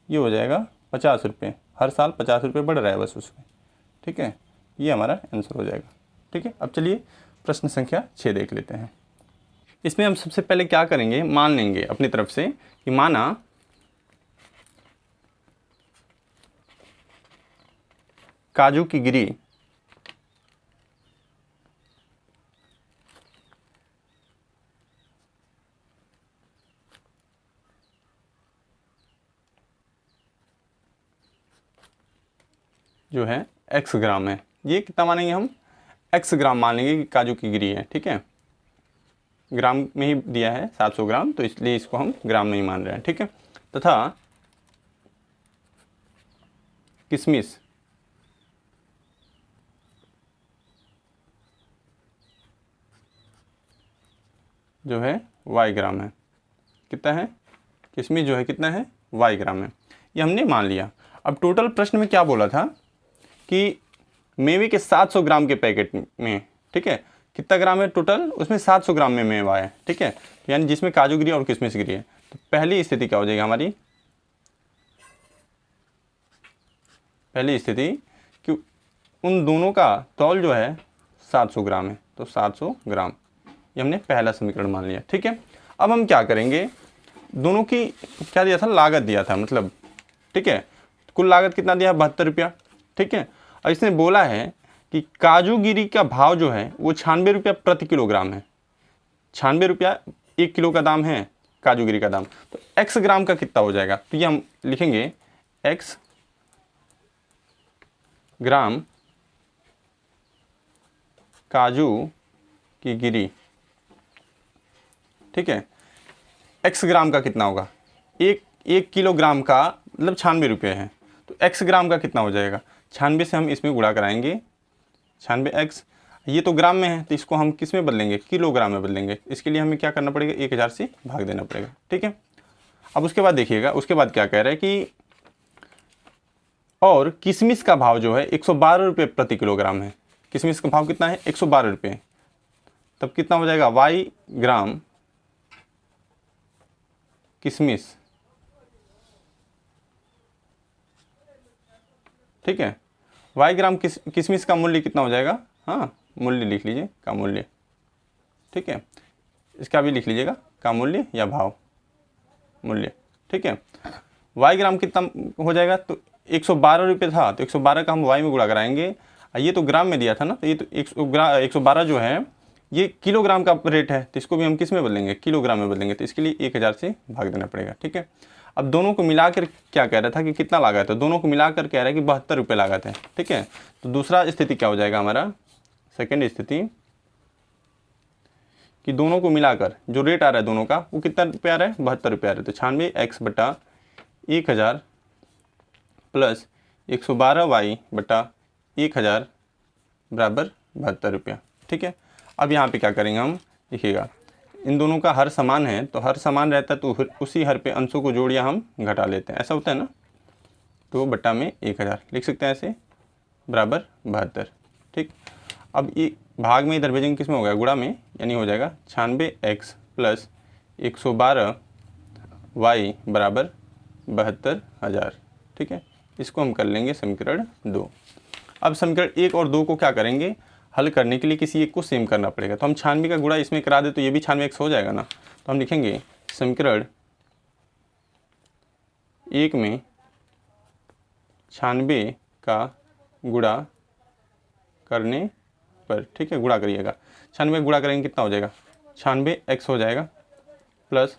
ये हो जाएगा 50 रुपये, हर साल 50 रुपये बढ़ रहा है बस उसमें। ठीक है, ये हमारा आंसर हो जाएगा। ठीक है, अब चलिए प्रश्न संख्या 6 देख लेते हैं। इसमें हम सबसे पहले क्या करेंगे, मान लेंगे अपनी तरफ से कि माना काजू की गिरी जो है x ग्राम है, ये कितना मानेंगे हम x ग्राम मान लेंगे कि काजू की गिरी है। ठीक है, ग्राम में ही दिया है 700 ग्राम, तो इसलिए इसको हम ग्राम नहीं मान रहे हैं। ठीक है, तथा किशमिश जो है y ग्राम है, कितना है किशमिश जो है कितना है y ग्राम है, ये हमने मान लिया। अब टोटल प्रश्न में क्या बोला था कि मेवे के 700 ग्राम के पैकेट में, ठीक है कितना ग्राम है टोटल, उसमें 700 ग्राम में मेवा है। ठीक है, यानी जिसमें काजू गिरी और किशमिश गिरी है, तो पहली स्थिति क्या हो जाएगी हमारी, पहली स्थिति कि उन दोनों का तौल जो है 700 ग्राम है, तो 700 ग्राम ये हमने पहला समीकरण मान लिया। ठीक है, अब हम क्या करेंगे, दोनों की क्या दिया था लागत दिया था मतलब, ठीक है कुल लागत कितना दिया 72 रुपया। ठीक है, और इसने बोला है कि काजू गिरी का भाव जो है वो 96 रुपया प्रति किलोग्राम है, 96 रुपया 1 किलो का दाम है काजू गिरी का दाम, तो x ग्राम का कितना हो जाएगा, तो ये हम लिखेंगे x ग्राम काजू की गिरी। ठीक है, x ग्राम का कितना होगा, एक किलोग्राम का मतलब 96 रुपये है, तो x ग्राम का कितना हो जाएगा, 96 से हम इसमें गुणा कराएंगे, 96x ये तो ग्राम में है तो इसको हम किस में बदलेंगे किलोग्राम में बदलेंगे, इसके लिए हमें क्या करना पड़ेगा 1000 से भाग देना पड़ेगा। ठीक है, अब उसके बाद देखिएगा उसके बाद क्या कह रहा है कि और किशमिश का भाव जो है 112 रुपये प्रति किलोग्राम है। किशमिश का भाव कितना है? 112 रुपये। तब कितना हो जाएगा? y ग्राम किशमिश, ठीक है, y ग्राम किशमिश का मूल्य कितना हो जाएगा? हाँ, मूल्य लिख लीजिए, का मूल्य, ठीक है, इसका भी लिख लीजिएगा, का मूल्य या भाव मूल्य, ठीक है। y ग्राम कितना हो जाएगा? तो 112 रुपये था, तो 112 का हम y में गुणा कराएंगे। ये तो ग्राम में दिया था ना, तो ये तो 112 जो है ये किलोग्राम का रेट है, तो इसको भी हम किस में बदलेंगे? किलोग्राम में बदलेंगे। तो इसके लिए 1000 से भाग देना पड़ेगा, ठीक है। अब दोनों को मिलाकर क्या कह रहा था कि कितना लागत है? दोनों को मिलाकर कह रहा है कि 72 रुपये लागत है, ठीक है। तो दूसरा स्थिति क्या हो जाएगा हमारा? सेकेंड स्थिति कि दोनों को मिलाकर जो रेट आ रहा है दोनों का वो कितना रुपये आ रहा है? 72 रुपये आ रहा है। तो 96x बटा 1000 प्लस 112y बटा 1000 बराबर 72 रुपया, ठीक है। अब यहाँ पे क्या करेंगे हम? देखिएगा, इन दोनों का हर समान है, तो हर समान रहता है तो फिर उसी हर पे अंशों को जोड़ या हम घटा लेते हैं, ऐसा होता है ना। तो बट्टा में 1000 लिख सकते हैं ऐसे, बराबर 72, ठीक। अब ये भाग में इधर भेजेंगे किस में हो गया? गुणा में, यानी हो जाएगा 96x प्लस 112y बराबर 72,000, ठीक है। इसको हम कर लेंगे समीकरण 2। अब समीकरण 1 और 2 को क्या करेंगे? हल करने के लिए किसी एक को सेम करना पड़ेगा। तो हम 96 का गुणा इसमें करा दे तो ये भी 96x हो जाएगा ना। तो हम लिखेंगे समीकरण 1 में 96 का गुणा करने पर, ठीक है, गुणा करिएगा। 96 का गुणा करेंगे कितना हो जाएगा? 96x हो जाएगा प्लस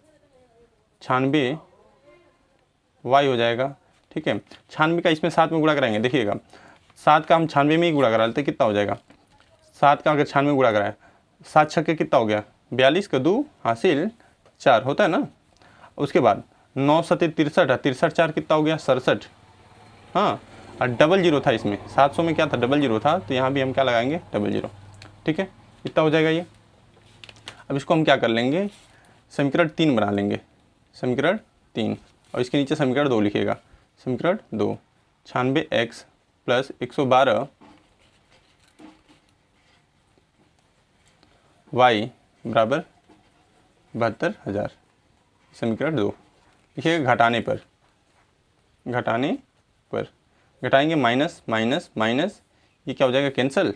96y हो जाएगा, ठीक है। 96 का इसमें 7 में गुणा कराएंगे, देखिएगा 7 का हम 96 में ही गुणा करा लेते, कितना हो जाएगा? 7 का अगर 96 में गुणा कराए, 7 छक्के कितना हो गया? 42 का 2 हासिल 4 होता है ना। उसके बाद 9 सते 63 है, 63 4 कितना हो गया? 67, हाँ। और डबल जीरो था इसमें, 700 में क्या था? डबल जीरो था, तो यहाँ भी हम क्या लगाएंगे? डबल जीरो, ठीक है। कितना हो जाएगा ये? अब इसको हम क्या कर लेंगे? समीकरण 3 बना लेंगे, समीकरण 3, और इसके नीचे समीकरण 2 लिखिएगा, समीकरण 2 96x प्लस 112 y बराबर 72,000, समीकरण 2 लिखिएगा। घटाने पर घटाएंगे, माइनस माइनस माइनस, ये क्या हो जाएगा? कैंसिल।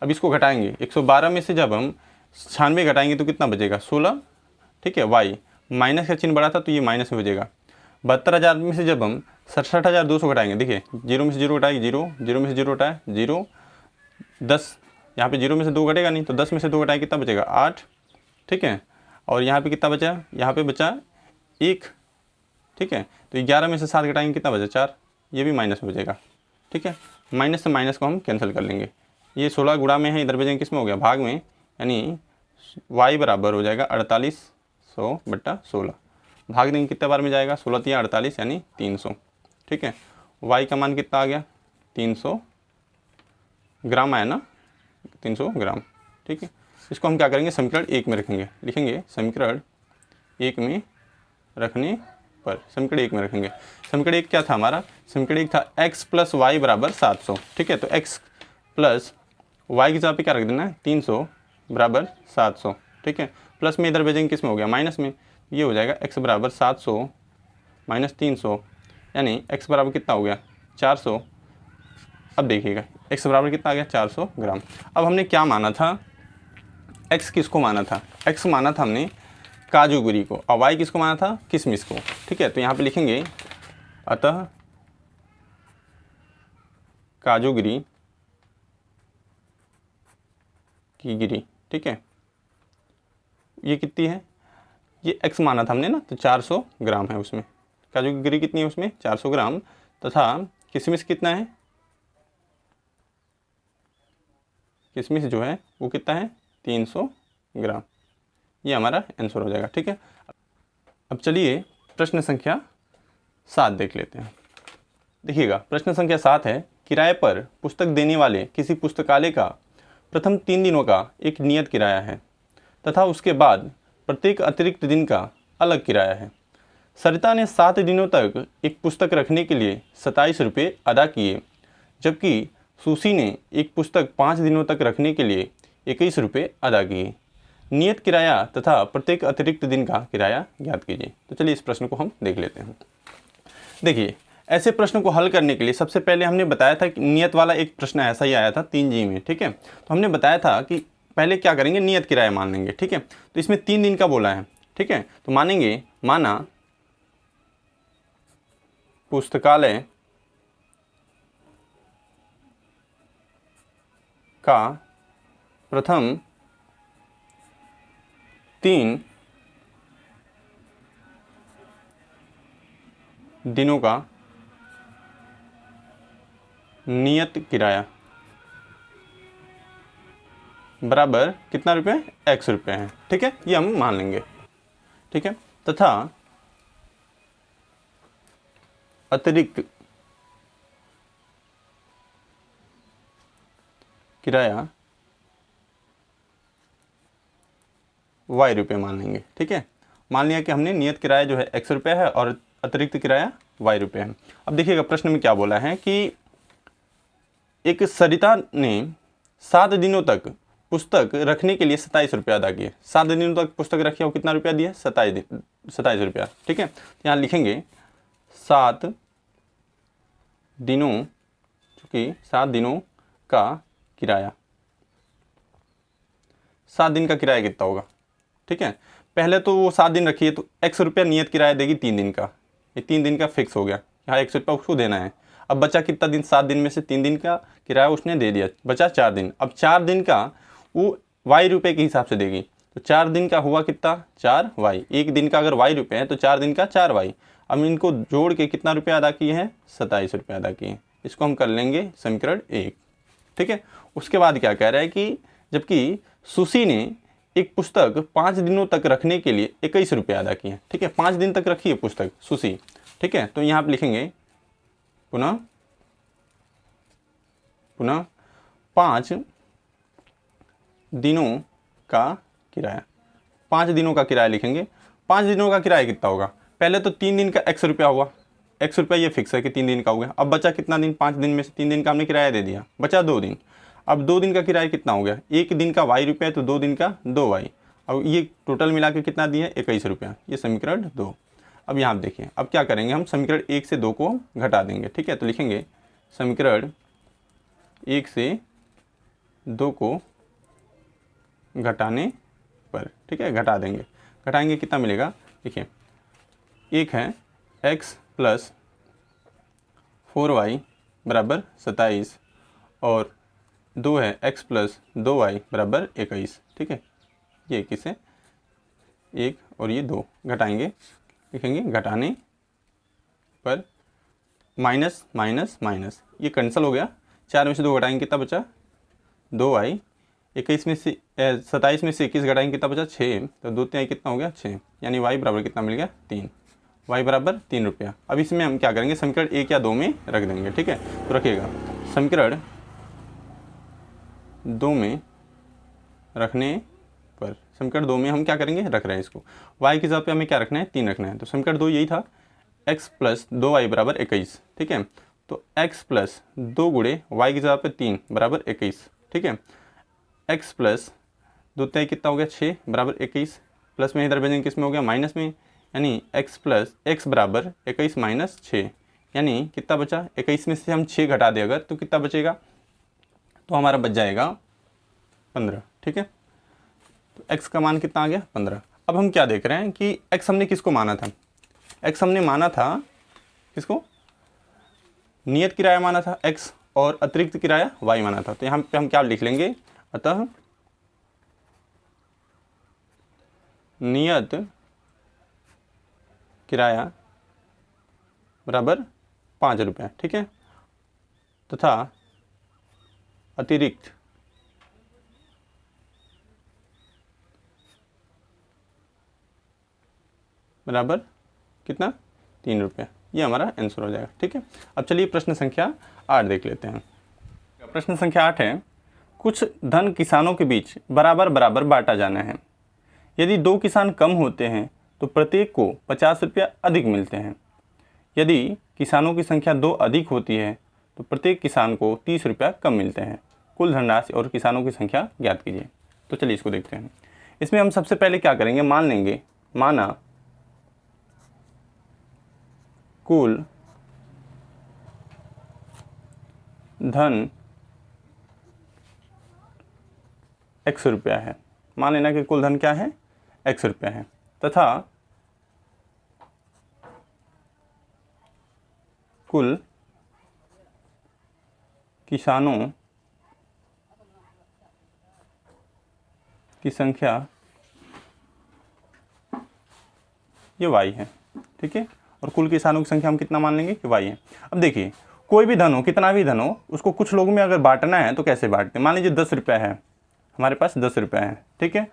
अब इसको घटाएंगे, 112 में से जब हम 96 घटाएंगे तो कितना बचेगा? 16, ठीक है। y माइनस का चिन्ह बड़ा था तो ये माइनस में बचेगा। 72,000 में से जब हम 67,200 घटाएंगे, देखिए 0 में से 0 घटाएगी 0, 0 में से 0 घटाए 0, 10, यहाँ पे 0 में से 2 घटेगा नहीं, तो 10 में से 2 घटाए कितना बचेगा? 8, ठीक है। और यहाँ पे कितना बचा? यहाँ पे बचा 1, ठीक है। तो 11 में से 7 घटाएंगे कितना बचा? 4, ये भी माइनस में बचेगा, ठीक है। माइनस से माइनस को हम कैंसिल कर लेंगे। ये 16 गुणा में है, इधर भेजेंगे किस में हो गया? भाग में, यानी y बराबर हो जाएगा 4800 बट्टा 16। भाग देंगे कितने बार में जाएगा? 16 या 48 यानी 300, ठीक है। y का मान कितना आ गया? 300 ग्राम आया ना, 300 ग्राम, ठीक है। इसको हम क्या करेंगे? समीकरण 1 में रखेंगे, लिखेंगे समीकरण 1 में रखने पर, समीकरण 1 में रखेंगे। समीकरण 1 क्या था हमारा? समीकरण 1 था x प्लस वाई बराबर 700, ठीक है। तो x प्लस वाई की जगह पे क्या रख देना है? 300 बराबर 700, ठीक है। प्लस में इधर भेजेंगे किस में हो गया? माइनस में, ये हो जाएगा x बराबर 700 माइनस 300, यानी x बराबर कितना हो गया? 400। अब देखिएगा x बराबर कितना आ गया? 400 ग्राम। अब हमने क्या माना था? x किसको माना था? x माना था हमने काजू गिरी को, और y किसको माना था? किशमिश को, ठीक है। तो यहाँ पे लिखेंगे अतः काजू गिरी की गिरी, ठीक है। ये कितनी है? ये x माना था हमने ना, तो 400 ग्राम है उसमें। काजू की गिरी कितनी है उसमें? 400 ग्राम। तथा किशमिश कितना है? किशमिश जो है वो कितना है? 300 ग्राम। ये हमारा आंसर हो जाएगा, ठीक है। अब चलिए प्रश्न संख्या 7 देख लेते हैं। देखिएगा, प्रश्न संख्या 7 है, किराए पर पुस्तक देने वाले किसी पुस्तकालय का प्रथम 3 दिनों का एक नियत किराया है तथा उसके बाद प्रत्येक अतिरिक्त दिन का अलग किराया है। सरिता ने 7 दिनों तक एक पुस्तक रखने के लिए 27 रुपये अदा किए, जबकि सुशी ने एक पुस्तक 5 दिनों तक रखने के लिए 21 रुपये अदा किए। नियत किराया तथा प्रत्येक अतिरिक्त दिन का किराया ज्ञात कीजिए। तो चलिए इस प्रश्न को हम देख लेते हैं। देखिए, ऐसे प्रश्न को हल करने के लिए सबसे पहले हमने बताया था कि नियत वाला एक प्रश्न ऐसा ही आया था 3G में, ठीक है। तो हमने बताया था कि पहले क्या करेंगे, नियत किराया मान लेंगे, ठीक है। तो इसमें 3 दिन का बोला है, ठीक है। तो मानेंगे, माना पुस्तकालय का प्रथम 3 दिनों का नियत किराया बराबर कितना रुपये, x रुपये है, ठीक है। ये हम मान लेंगे, ठीक है। तथा अतिरिक्त किराया y रुपये मान लेंगे, ठीक है। मान लिया कि हमने नियत किराया जो है x रुपये है और अतिरिक्त किराया y रुपये है। अब देखिएगा प्रश्न में क्या बोला है कि एक सरिता ने 7 दिनों तक पुस्तक रखने के लिए 27 रुपये अदा किए। 7 दिनों तक पुस्तक रखी, और कितना रुपया दिया, 27 रुपया, ठीक है। यहाँ लिखेंगे 7 दिनों, चूँकि 7 दिनों का किराया, 7 दिन का किराया कितना होगा, ठीक है। पहले तो वो 7 दिन रखी है, तो x रुपया नियत किराया देगी 3 दिन का, ये 3 दिन का फिक्स हो गया, यहाँ x रुपया उसको देना है। अब बचा कितना दिन, 7 दिन में से 3 दिन का किराया उसने दे दिया, बचा 4 दिन। अब 4 दिन का वो y रुपये के हिसाब से देगी, तो 4 दिन का हुआ कितना, 4y। एक दिन का अगर y रुपये है तो 4 दिन का 4y। अब इनको जोड़ के कितना रुपया अदा किए हैं, 27 रुपये अदा किए हैं। इसको हम कर लेंगे समीकरण 1, ठीक है। उसके बाद क्या कह रहा है कि जबकि सुशी ने एक पुस्तक 5 दिनों तक रखने के लिए 21 रुपये अदा किए, ठीक है। 5 दिन तक रखी है पुस्तक सुशी, ठीक है। तो यहाँ पे लिखेंगे पुनः 5 दिनों का किराया, 5 दिनों का किराया लिखेंगे। 5 दिनों का किराया कितना होगा, पहले तो 3 दिन का x रुपया हुआ, x रुपया ये फिक्स है कि 3 दिन का हो गया। अब बचा कितना दिन, 5 दिन में से 3 दिन का हमने किराया दे दिया, बचा 2 दिन। अब 2 दिन का किराया कितना हो गया, एक दिन का y रुपया है तो 2 दिन का 2y। अब ये टोटल मिला के कितना दिया, 21 रुपया। ये समीकरण 2। अब यहाँ देखिए, अब क्या करेंगे हम, समीकरण 1 से 2 को घटा देंगे, ठीक है। तो लिखेंगे समीकरण 1 से 2 को घटाने पर, ठीक है, घटा देंगे। घटाएंगे कितना मिलेगा, देखिए, एक है x प्लस 4y बराबर 27 और 2 है x प्लस 2y बराबर 21, ठीक है। ये 21 है, 1 और ये 2 घटाएंगे, लिखेंगे घटाने पर माइनस माइनस माइनस, ये कैंसिल हो गया। 4 में से 2 घटाएंगे कितना बचा, 2y। 21 में से 27 में से 21 घटाएंगे कितना बचा, 6। तो 2 3 कितना हो गया, 6, यानी y बराबर कितना मिल गया, 3। y बराबर 3 रुपया। अब इसमें हम क्या करेंगे, समीकरण 1 या 2 में रख देंगे, ठीक है। तो रखिएगा समीकरण 2 में रखने पर, समीकरण 2 में हम क्या करेंगे, रख रहे हैं इसको, y की जगह पे हमें क्या रखना है, 3 रखना है। तो समीकरण 2 यही था, x प्लस 2y बराबर 21, ठीक है। तो x प्लस 2 गुणे y की जगह पे 3 बराबर 21, ठीक है। x प्लस 2 3 कितना हो गया, 6 बराबर 21, प्लस में इधर भेजेंगे किस में हो गया, माइनस में, यानी x प्लस x बराबर 21 माइनस 6, यानी कितना बचा, 21 में से हम 6 घटा दें अगर, तो कितना बचेगा, तो हमारा बच जाएगा 15, ठीक है। तो x का मान कितना आ गया, 15। अब हम क्या देख रहे हैं कि x हमने किसको माना था, x हमने माना था किसको, नियत किराया माना था x, और अतिरिक्त किराया y माना था। तो यहाँ पे हम क्या लिख लेंगे, अतः नियत किराया बराबर 5 रुपये, ठीक है, तथा अतिरिक्त बराबर कितना, 3 रुपये। ये हमारा आंसर हो जाएगा, ठीक है। अब चलिए प्रश्न संख्या 8 देख लेते हैं। प्रश्न संख्या 8 है, कुछ धन किसानों के बीच बराबर बराबर बांटा जाना है। यदि 2 किसान कम होते हैं तो प्रत्येक को 50 रुपया अधिक मिलते हैं। यदि किसानों की संख्या 2 अधिक होती है तो प्रत्येक किसान को 30 रुपया कम मिलते हैं। कुल धनराशि और किसानों की संख्या ज्ञात कीजिए। तो चलिए इसको देखते हैं। इसमें हम सबसे पहले क्या करेंगे, मान लेंगे, माना कुल धन x रुपया है। मान लेना कि कुल धन क्या है, x रुपया है, तथा कुल किसानों की संख्या ये y है। ठीक है, और कुल किसानों की संख्या हम कितना मान लेंगे कि y है। अब देखिए, कोई भी धन हो, कितना भी धन हो, उसको कुछ लोगों में अगर बांटना है तो कैसे बांटते हैं। मान लीजिए 10 रुपया है, हमारे पास 10 रुपया है। ठीक है,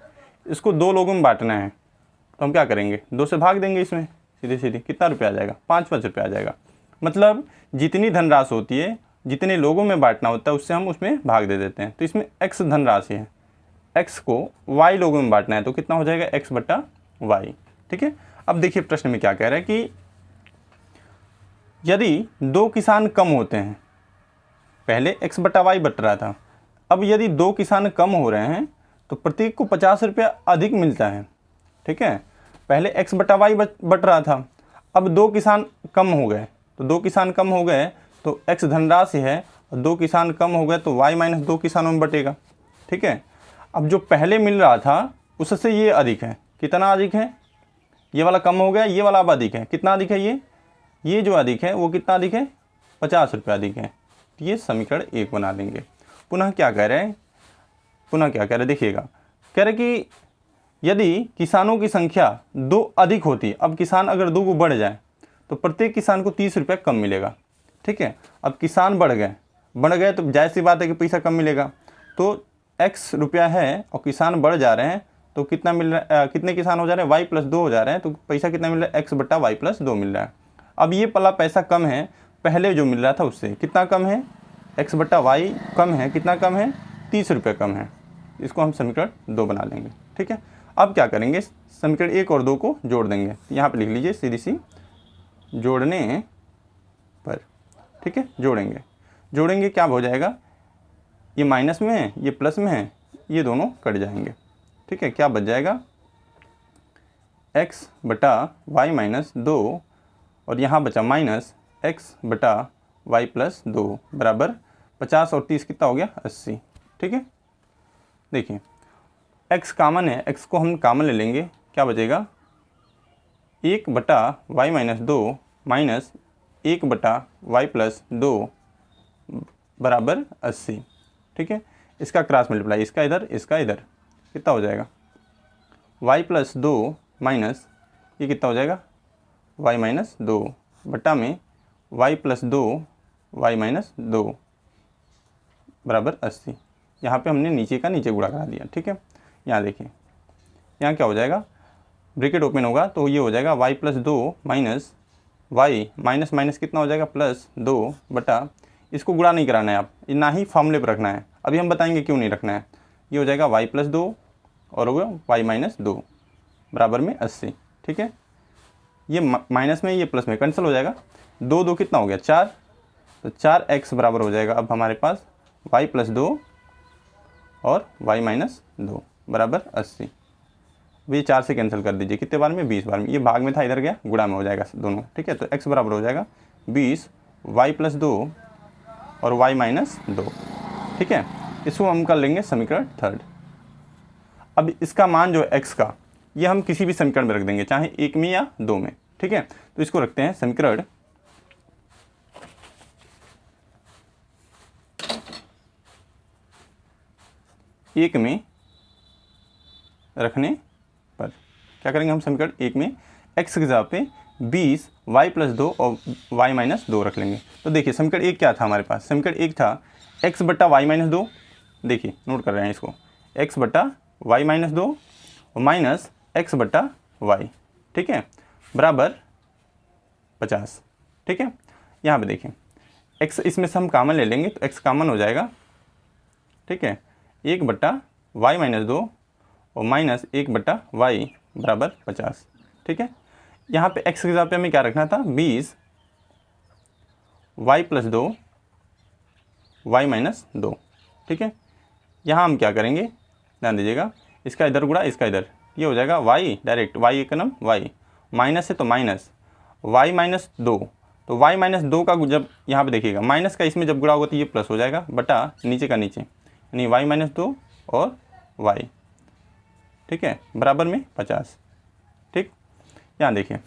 इसको 2 लोगों में बांटना है तो हम क्या करेंगे, 2 से भाग देंगे। इसमें सीधे सीधे कितना रुपया आ जाएगा, 5 रुपया आ जाएगा। मतलब जितनी धनराशि होती है, जितने लोगों में बांटना होता है, उससे हम उसमें भाग दे देते हैं। तो इसमें x धनराशि है, x को y लोगों में बांटना है तो कितना हो जाएगा, x बटा y। ठीक है, अब देखिए प्रश्न में क्या कह रहा है कि यदि 2 किसान कम होते हैं, पहले x बटा y बट रहा था, अब यदि 2 किसान कम हो रहे हैं तो प्रत्येक को 50 रुपया अधिक मिलता है। ठीक है, पहले x बटा y बट रहा था, अब 2 किसान कम हो गए, तो 2 किसान कम हो गए तो x धनराशि है, और 2 किसान कम हो गए तो y माइनस 2 किसानों में बटेगा। ठीक है, अब जो पहले मिल रहा था उससे ये अधिक है। कितना अधिक है, ये वाला कम हो गया, ये वाला अब अधिक है। कितना अधिक है, ये जो अधिक है वो कितना अधिक है, 50 रुपया अधिक है। तो ये समीकरण 1 बना लेंगे। पुनः क्या कह रहे हैं, देखिएगा, कह रहे कि यदि किसानों की संख्या 2 अधिक होती, अब किसान अगर 2 को बढ़ जाए तो प्रत्येक किसान को 30 रुपया कम मिलेगा। ठीक है, अब किसान बढ़ गए तो जाहिर सी बात है कि पैसा कम मिलेगा। तो x रुपया है और किसान बढ़ जा रहे हैं तो कितना मिल रहा है, कितने किसान हो जा रहे हैं, y प्लस 2 हो जा रहे हैं, तो पैसा कितना मिल रहा है, x बटा y प्लस 2 मिल रहा है। अब ये वाला पैसा कम है, पहले जो मिल रहा था उससे कितना कम है, x बटा y कम है, कितना कम है, 30 रुपये कम है। इसको हम समीकरण 2 बना लेंगे। ठीक है, अब क्या करेंगे, समीकरण 1 और 2 को जोड़ देंगे। यहाँ पे लिख लीजिए सीधी सी, जोड़ने पर। ठीक है, जोड़ेंगे क्या हो जाएगा, ये माइनस में है, ये प्लस में है, ये दोनों कट जाएंगे। ठीक है, क्या बच जाएगा, x बटा y माइनस 2, और यहाँ बचा माइनस x बटा y प्लस 2 बराबर 50 और 30 कितना हो गया, 80। ठीक है, देखिए x कॉमन है, x को हम कॉमन ले लेंगे, क्या बचेगा, 1 बटा y माइनस 2 माइनस 1 बटा y प्लस 2 बराबर 80। ठीक है, इसका क्रॉस मल्टीप्लाई, इसका इधर इसका इधर, कितना हो जाएगा, y प्लस 2 माइनस ये कितना हो जाएगा, y माइनस 2 बटा में y प्लस 2 y माइनस 2 बराबर 80। यहाँ पे हमने नीचे का नीचे गुणा करा दिया। ठीक है, यहाँ देखिए, यहाँ क्या हो जाएगा, ब्रैकेट ओपन होगा तो ये हो जाएगा y plus 2 minus y minus minus कितना हो जाएगा, प्लस 2 बटा, इसको गुणा नहीं कराना है आप, ना ही फॉर्मूले पर रखना है। अभी हम बताएंगे क्यों नहीं रखना है। ये हो जाएगा y प्लस 2 और हो गया y माइनस 2 बराबर में 80। ठीक है, ये माइनस में ये प्लस में कैंसिल हो जाएगा, 2 2 कितना हो गया, 4, तो 4x बराबर हो जाएगा अब हमारे पास y प्लस 2 और y माइनस 2 बराबर 80। ये 4 से कैंसिल कर दीजिए, कितने बार में, 20 बार में। ये भाग में था, इधर गया, गुणा में हो जाएगा दोनों। ठीक है, तो x बराबर हो जाएगा 20 y प्लस 2 और y माइनस 2। ठीक है, इसको हम कर लेंगे समीकरण 3। अब इसका मान जो है x का, ये हम किसी भी समीकरण में रख देंगे, चाहे 1 में या 2 में। ठीक है, तो इसको रखते हैं समीकरण 1 में रखने पर क्या करेंगे, हम समीकरण 1 में x की जगह पे 20 y प्लस 2 और y माइनस 2 रख लेंगे। तो देखिए समीकरण 1 क्या था हमारे पास, समीकरण 1 था x बटा y माइनस 2, देखिए नोट कर रहे हैं इसको, x बटा y माइनस 2 और माइनस x बटा y। ठीक है, बराबर 50। ठीक है, यहाँ पे देखिए x इसमें से हम कॉमन ले लेंगे तो x कॉमन हो जाएगा। ठीक है, 1 बटा y माइनस 2 और माइनस 1 बटा y बराबर 50। ठीक है। यहाँ पे x की जगह पे हमें क्या रखना था, 20 y + 2 y - 2, ठीक है। यहाँ हम क्या करेंगे, ध्यान दीजिएगा, इसका इधर गुणा इसका इधर, ये हो जाएगा y डायरेक्ट, y एक नम y, माइनस है तो माइनस y - 2, तो y - 2 का जब यहाँ पे देखिएगा माइनस का इसमें जब गुणा होगा तो ये प्लस हो जाएगा, बटा नीचे का नीचे, यानी y - 2 और y, ठीक है, बराबर में 50, ठीक। यहाँ देखिए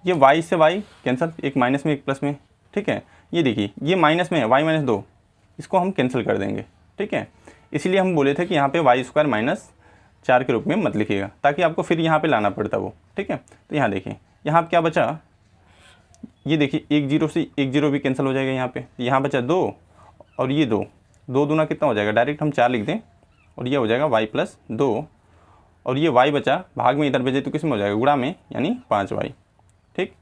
ये y से y कैंसिल, एक माइनस में एक प्लस में, ठीक है। ये देखिए ये माइनस में है y - 2, इसको हम कैंसिल कर देंगे, ठीक है। इसीलिए हम बोले थे कि यहाँ पे y² - 4 के रूप में मत लिखिएगा, ताकि आपको फिर यहाँ पे लाना पड़ता वो, ठीक है। तो यहाँ देखिए यहाँ क्या बचा, ये देखिए 1 0 से 1 0 भी कैंसिल हो जाएगा यहाँ पे, यहाँ बचा 2 और ये 2, 2 दूना कितना हो जाएगा, डायरेक्ट हम 4 लिख दें और ये हो जाएगा y + 2, और ये y बचा भाग में इधर भेजे तो किस में हो जाएगा, गुणा में, यानी 5y, ठीक।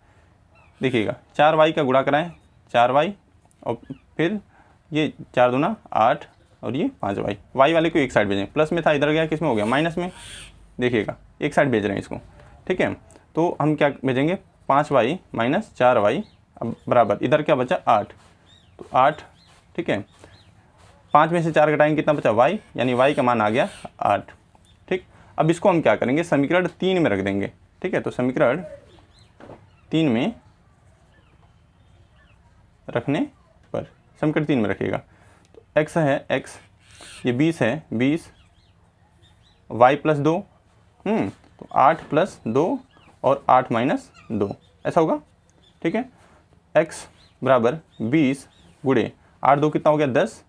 देखिएगा 4y का गुणा कराएं, 4y और फिर ये 4 दूना 8 और ये 5y, y वाले को एक साइड भेजें, प्लस में था इधर गया किस में हो गया, माइनस में, देखिएगा एक साइड भेज रहे हैं इसको, ठीक है। तो हम क्या भेजेंगे, 5y - 4y, अब बराबर इधर क्या बचा 8, तो 8, ठीक है। 5 में से 4 घटाएंगे कितना बचा y, यानी y का मान आ गया 8, ठीक। अब इसको हम क्या करेंगे, समीकरण 3 में रख देंगे, ठीक है। तो समीकरण 3 में रखने पर, समीकरण 3 में रखिएगा, तो x है x, ये 20 है 20, y + 2, तो 8 + 2 और 8 - 2, ऐसा होगा, ठीक है। x बराबर 20 गुणे 8 2 कितना हो गया 10,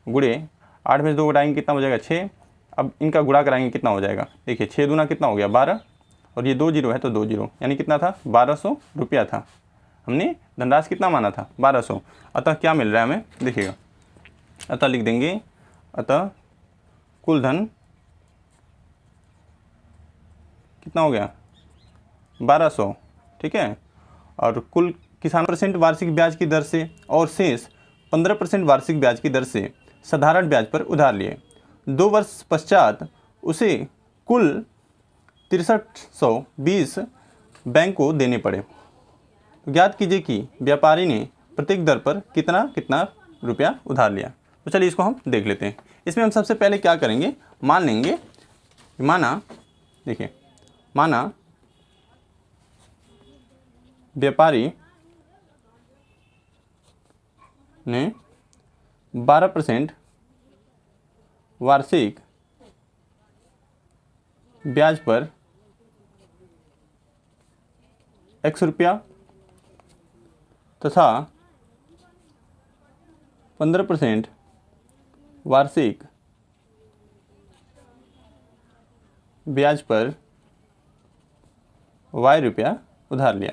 गुणे 8 में से 2 घटाएंगे कितना हो जाएगा 6, अब इनका गुणा कराएंगे कितना हो जाएगा, देखिए 6 दूना कितना हो गया 12, और ये 2 0 है तो 2 0, यानी कितना था 1200 रुपया था, हमने धनराशि कितना माना था 1200। अतः क्या मिल रहा है हमें, देखिएगा, अतः लिख देंगे, अतः कुल धन कितना हो गया 1200, ठीक है। और कुल किसान % वार्षिक ब्याज की दर से और शेष 15% वार्षिक ब्याज की दर से साधारण ब्याज पर उधार लिए, 2 वर्ष पश्चात उसे कुल 6320 बैंक को देने पड़े। ज्ञात कीजिए कि व्यापारी ने प्रत्येक दर पर कितना कितना रुपया उधार लिया। तो चलिए इसको हम देख लेते हैं। इसमें हम सबसे पहले क्या करेंगे, मान लेंगे, माना, देखिए, माना व्यापारी ने 12% वार्षिक ब्याज पर x रुपया तथा 15% वार्षिक ब्याज पर y रुपया उधार लिया,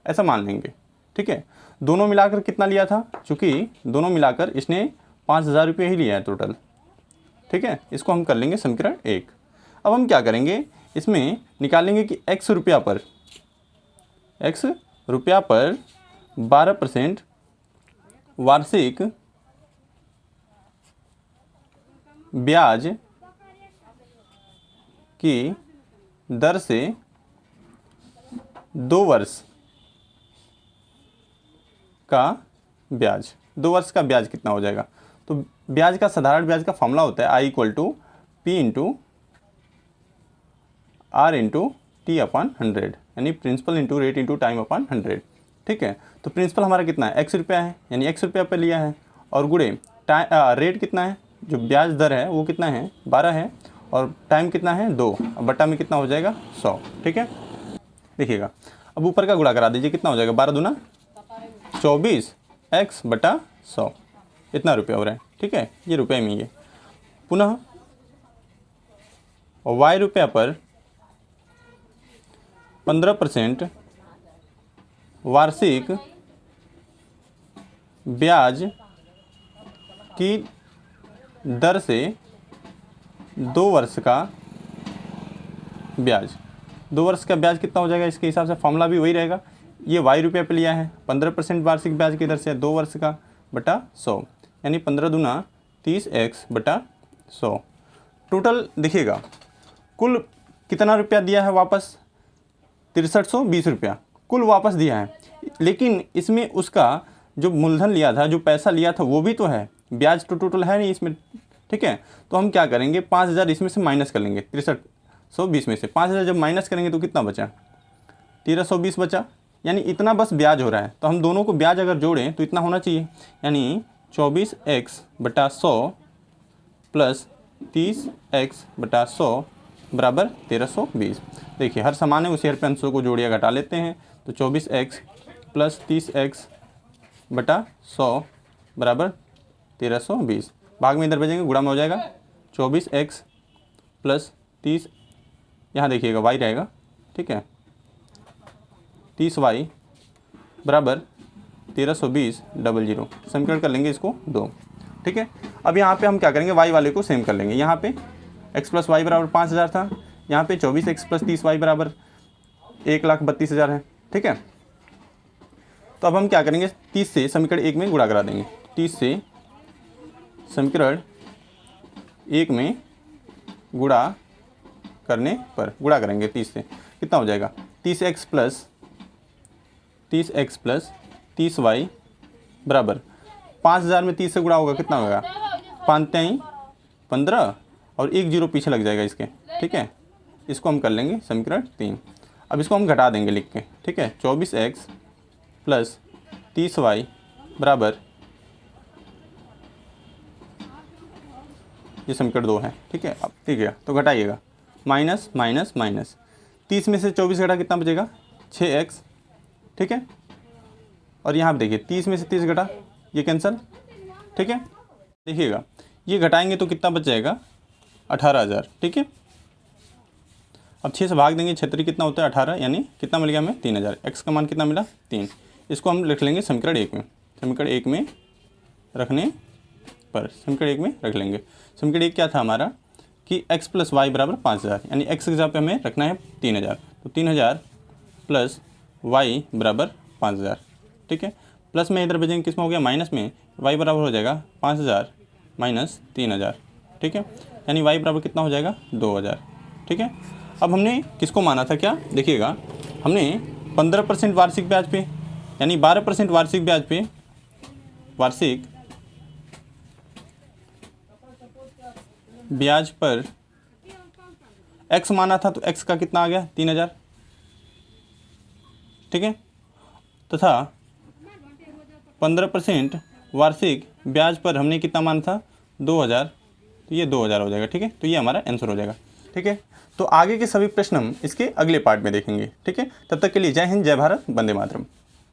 ऐसा मान लेंगे, ठीक है। दोनों मिलाकर कितना लिया था, चूँकि दोनों मिलाकर इसने 5000 रुपये ही लिया है टोटल, ठीक है। इसको हम कर लेंगे समीकरण 1। अब हम क्या करेंगे, इसमें निकालेंगे कि x रुपया पर 12% वार्षिक ब्याज की दर से 2 वर्ष का ब्याज, 2 वर्ष का ब्याज कितना हो जाएगा। तो ब्याज का, साधारण ब्याज का फॉर्मूला होता है I = P × R × T/100, यानी principal into rate into time upon 100, ठीक है। तो प्रिंसिपल हमारा कितना है, x रुपया है, यानी x रुपया पे लिया है, और गुणे रेट कितना है, जो ब्याज दर है वो कितना है 12 है, और टाइम कितना है 2, बटा में कितना हो जाएगा 100, ठीक है। देखिएगा अब ऊपर का गुणा करा दीजिए, कितना हो जाएगा 12 दूना 24 x बटा 100, इतना रुपया हो रहा है, ठीक है। ये रुपये में ये पुनः y रुपया पर 15% वार्षिक ब्याज की दर से 2 वर्ष का ब्याज, 2 वर्ष का ब्याज कितना हो जाएगा, इसके हिसाब से फॉर्मूला भी वही रहेगा। ये y रुपये पे लिया है, 15% वार्षिक ब्याज की दर से 2 वर्ष का बटा 100, यानी 15 दूना 30x बटा 100। टोटल देखिएगा कुल कितना रुपया दिया है वापस, 6320 रुपया कुल वापस दिया है, लेकिन इसमें उसका जो मूलधन लिया था, जो पैसा लिया था वो भी तो है, ब्याज तो टोटल है नहीं इसमें, ठीक है। तो हम क्या करेंगे, 5000 इसमें से माइनस कर लेंगे, 6320 में से 5000 जब माइनस करेंगे तो कितना बचा, 1320 बचा, यानी इतना बस ब्याज हो रहा है। तो हम दोनों को ब्याज अगर जोड़ें तो इतना होना चाहिए, यानी 24x/100 प्लस 30x/100 बराबर 1320। देखिए हर समान है उसी हर पे अंशों को जोड़िया घटा लेते हैं, तो 24x प्लस 30x/100 बराबर 1320। भाग में इधर भेजेंगे, गुणा में हो जाएगा 24x प्लस 30, यहाँ देखिएगा y रहेगा, ठीक है, 30y बराबर 1320 समीकरण कर लेंगे इसको 2, ठीक है। अब यहाँ पे हम क्या करेंगे, y वाले को सेम कर लेंगे। यहाँ पे x प्लस वाई बराबर 5000 था, यहाँ पे 24x प्लस 30y बराबर 1,32,000 है, ठीक है। तो अब हम क्या करेंगे, 30 से समीकरण 1 में गुणा करा देंगे, 30 से समीकरण 1 में गुणा करने पर गुणा करेंगे 30 से, कितना हो जाएगा, 30x प्लस 30y बराबर 5000 में 30 से गुणा होगा, कितना होगा, 5 15 और 1 0 पीछे लग जाएगा इसके, ठीक है। इसको हम कर लेंगे समीकरण 3। अब इसको हम घटा देंगे लिख के, ठीक है, 24x प्लस 30y बराबर, ये समीकरण 2 है, ठीक है। अब ठीक है, तो घटाइएगा, माइनस माइनस माइनस, 30 में से 24 घटा कितना बचेगा, 6x, ठीक है। और यहाँ पर देखिए 30 में से 30 घटा, ये कैंसिल, ठीक है। देखिएगा ये घटाएंगे तो कितना बच जाएगा, 18,000, ठीक है। अब 6 से भाग देंगे, 6 कितना होता है 18, यानी कितना मिल गया हमें, 3000। x का मान कितना मिला, 3। इसको हम लिख लेंगे समीकरण 1 में, समीकरण 1 में रखने पर समीकरण 1 में रख लेंगे। समीकरण 1 क्या था हमारा कि x प्लस वाई बराबर 5000, यानी x की जगह पे हमें रखना है 3000, तो 3000 प्लस y बराबर 5000, ठीक है। प्लस में इधर भेजेंगे, किस में हो गया, माइनस में, y बराबर हो जाएगा 5000 माइनस 3000, ठीक है, यानी y बराबर कितना हो जाएगा, 2000, ठीक है। अब हमने किसको माना था, क्या देखिएगा, हमने 15% वार्षिक ब्याज पे, यानी 12% वार्षिक ब्याज पे, वार्षिक ब्याज पर x माना था, तो x का कितना आ गया, 3000, ठीक है, तथा 15% वार्षिक ब्याज पर हमने कितना माना था, 2000, तो ये 2000 हो जाएगा, ठीक है। तो ये हमारा आंसर हो जाएगा, ठीक है। तो आगे के सभी प्रश्न हम इसके अगले पार्ट में देखेंगे, ठीक है। तब तक के लिए जय हिंद, जय भारत, वंदे मातरम।